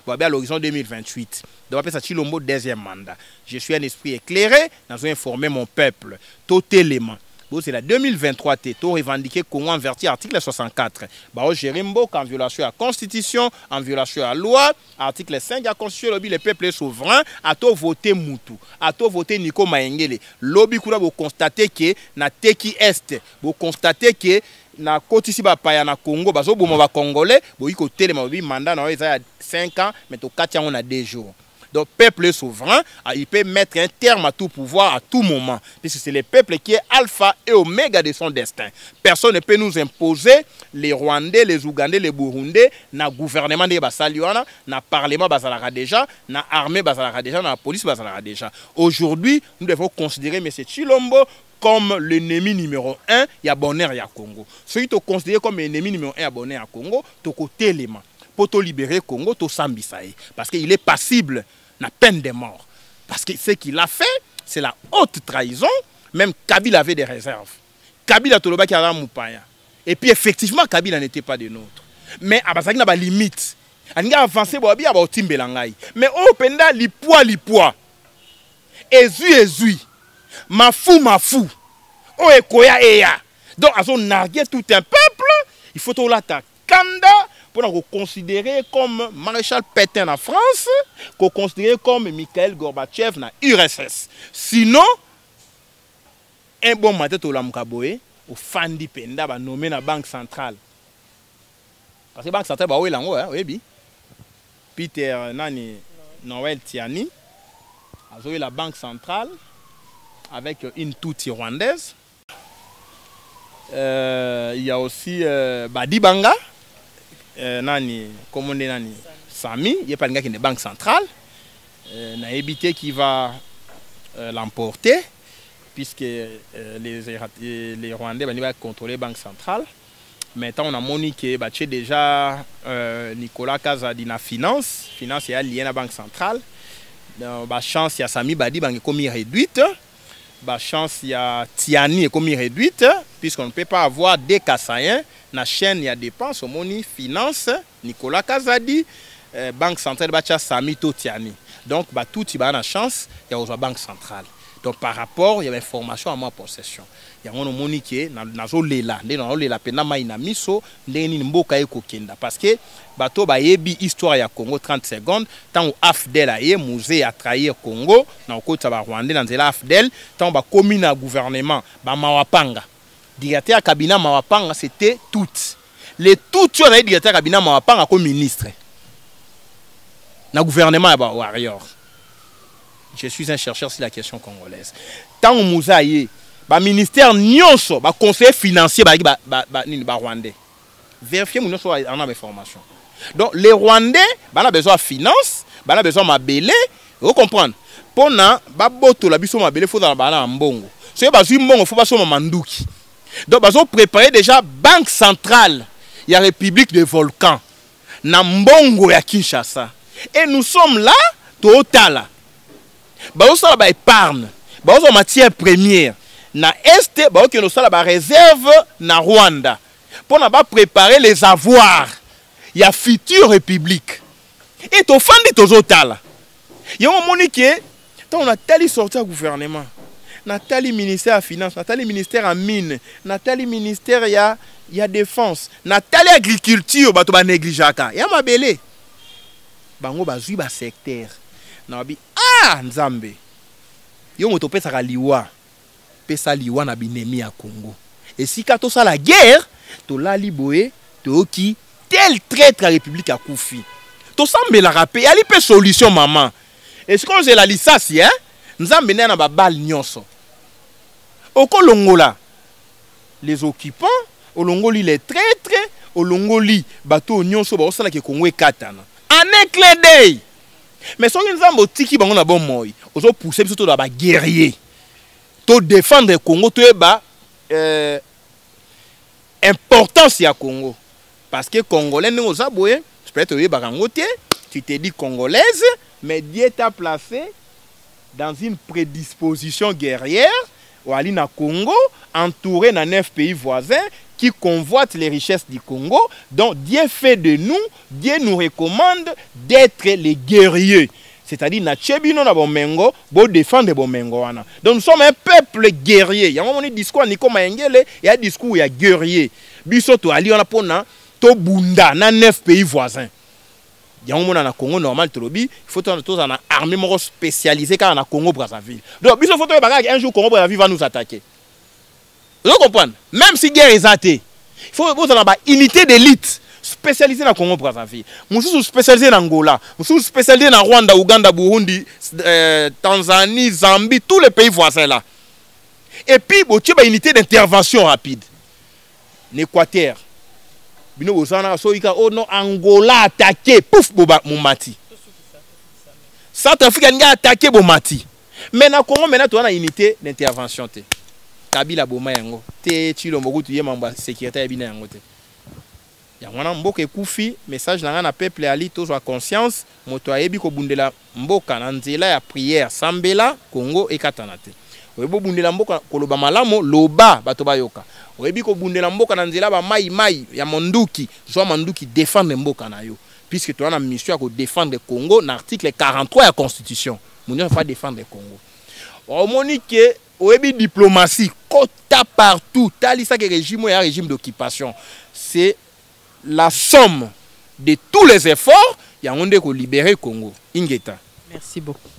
à l'horizon 2028. Donc, ça Chilombo deuxième mandat. Je suis un esprit éclairé, nous avons informé mon peuple. Tout élément. C'est la 2023, tout revendiqué Congo en vertu article 64. Jérimbo en violation à la Constitution, en violation à la loi, article 5 de la Constitution, le peuple est souverain, à tout voter Moutou, à tout voter Nico Mengele. Lobby Kura, vous constatez que na Teki Est, vous constatez que na Kotisi Bapaya na Congo, baso bomo Congolais, vous y côté le mandat na 5 ans, mais au 4 ans on a 2 jours. Donc, le peuple est souverain, il peut mettre un terme à tout pouvoir à tout moment. Puisque c'est le peuple qui est alpha et oméga de son destin. Personne ne peut nous imposer, les Rwandais, les Ougandais, les Burundais, na gouvernement de Basaliana, na parlement Basalara déjà, na armée Basalara déjà, na police Basalara déjà. Aujourd'hui, nous devons considérer M. Chilombo comme l'ennemi numéro 1, il y a bonheur, il y a Congo. Ceux qui sont considérés comme l'ennemi numéro 1, il y a bonheur, il y a Congo, tu côté élément. Pour te libérer Congo, tu sambisaï. Parce qu'il est passible. La peine de mort. Parce que ce qu'il a fait, c'est la haute trahison. Même Kabila avait des réserves. Kabila Toloba qui a Moupaya. Et puis effectivement, Kabila n'était pas de nôtre. Mais à Basaki n'a pas de limite. Il a avancé, il a Timbelangaï. Mais au Penda, l'ipoi. Ezui. Mafou. O Ekoya Eya. Donc, à son narguer tout un peuple, il faut tout l'attaquer. Kanda. Pour nous considérer comme Maréchal Pétain en France, qu'on considérer comme Mikhail Gorbatchev dans l'URSS. Sinon, un bon matin, tu l'as moukaboé, au Fandi Penda ba nommé la banque centrale. Parce que la banque centrale ba oui lango oui Peter nani Noël Tiani a joué la banque centrale avec une toute rwandaise. Il y a aussi Badi Banga nani comment on dit nani Sami, il y a pas de gars qui est banque centrale. N'a évité qui va l'emporter puisque les Rwandais vont contrôler la banque centrale. Maintenant, on a moniqué déjà Nicolas Kazadi na finance est lié à la banque centrale. Bah chance il y a Sami Badi banque commis réduite. Bah chance il y a Tiani est commis réduite puisqu'on ne peut pas avoir des Kassaïens. Na chaîne il y a dépenses au moni finance Nicolas Kazadi banque centrale bacha Sami to Tiani. Donc bah tout il y a une chance il y a la banque centrale. Donc par rapport il y a l'information à ma possession. Il y a un monique na zolela ndeno lela pena mai na miso ndeni mboka ekokenda parce que bato ba yebi histoire ya Congo 30 secondes tant AFDEL aye musée à trahir Congo na okota ba Rwanda na nzela AFDEL tant ba commis na gouvernement ba mawapanga directeur cabinet mawapanga c'était toutes les toutes sur les directeur cabinet mawapanga comme ministre na gouvernement ya ba warrior. Je suis un chercheur sur la question congolaise. Tant au musée ba ministère nyonso ba conseiller financier ba Rwandais. Vérifiez mon nyonso en a information. Donc les Rwandais ba na besoin de finance, ba na besoin mabele, vous comprenez? Pona ba boto la biso mabele faut dans ba na mbongo. So ba zui mbongo faut ba so manduki. Donc ba zo préparer déjà banque centrale, il y a République de Volcan na mbongo ya Kinshasa. Et nous sommes là total. Ba zo la ba épargne, ba zo matière première. Na Est, bah ok, nous avons la réserve na Rwanda pour préparer les avoirs. Il y a future république. Et tu fais des autres. Il y a un moment que on a tali sorti au gouvernement, on a tali ministère à finance, on a tali ministère à mine, on a tali ministère il y a défense, on a tali agriculture, bah tu vas négliger ça. Il y a ma belé. Bango bazui ba secteur. Na bi nzambe. Yo motope sa liwa. Pesa liwa na binemi ya Congo. Et si kato sa la guerre, to la liboé, to ki tel traître la République a koufi. To sambe la rapé, ali pe solution maman. Et ce qu'on j'ai la licence hein, nzambe na ba bal nyonso. Oko longola les occupants, au longoli les traîtres, au longoli bateau nyonso ba osala ke Congo e katana. En un clin d'œil. Mais so nzambo tiki bango na bon moy, ozo pousser biso to da ba guerrier. To défendre Congo to eba importance ya Congo parce que congolais nous aboye peut-être eba kangote tu te dis congolaise mais Dieu t'a placé dans une prédisposition guerrière ou ali na Congo entouré na 9 pays voisins qui convoitent les richesses du Congo. Donc Dieu fait de nous, Dieu nous recommande d'être les guerriers. C'est-à-dire, na tchebino na bomengo, bo défendre bomengo wana. Donc nous sommes un peuple guerrier. Il y a un discours Niko Maengele, il y a un discours il y a guerrier. Biso to ali on a pona to bunda na 9 pays voisins. Il y a un moment na Congo normal trobi, il faut tous en armée moro spécialisée car na Congo Brazzaville. Donc biso faut un jour Congo Brazzaville va nous attaquer. Vous comprenez? Même si guerre est athée, il faut vous avoir une unité d'élite spécialisée dans Congo Brazzaville. Nous sommes spécialisés en Angola, nous sommes spécialisés en Rwanda, Ouganda, Burundi, Tanzanie, Zambie, tous les pays voisins là. Et puis vous avez une unité d'intervention rapide. L'Équateur. Bino bozana soika oh non Angola attaqué, pouf Moumati. Centrafrique a attaqué Bomati. Mais dans Congo maintenant tu as une unité d'intervention. Kabila boma yango te chilombo tu yemamba secrétaire bina yango te ya wana mboka ekufi message na na peuple ali tozwa conscience moto ayebi ko bundela mboka na nzela ya prière sambela Congo ekatana te oyebo bundela mboka koloba malamo loba bato bayoka oyebi ko bundela mboka na nzela ba mai ya monduki zwa manduki défendre mboka na yo puisque tu as une mission à défendre le Congo dans l'article 43 de la Constitution on ne pas défendre le Congo au monique Oebi diplomatie, quota partout, talisa que régime et un régime d'occupation. C'est la somme de tous les efforts, il y a un libérer Congo. Ingeta. Merci beaucoup.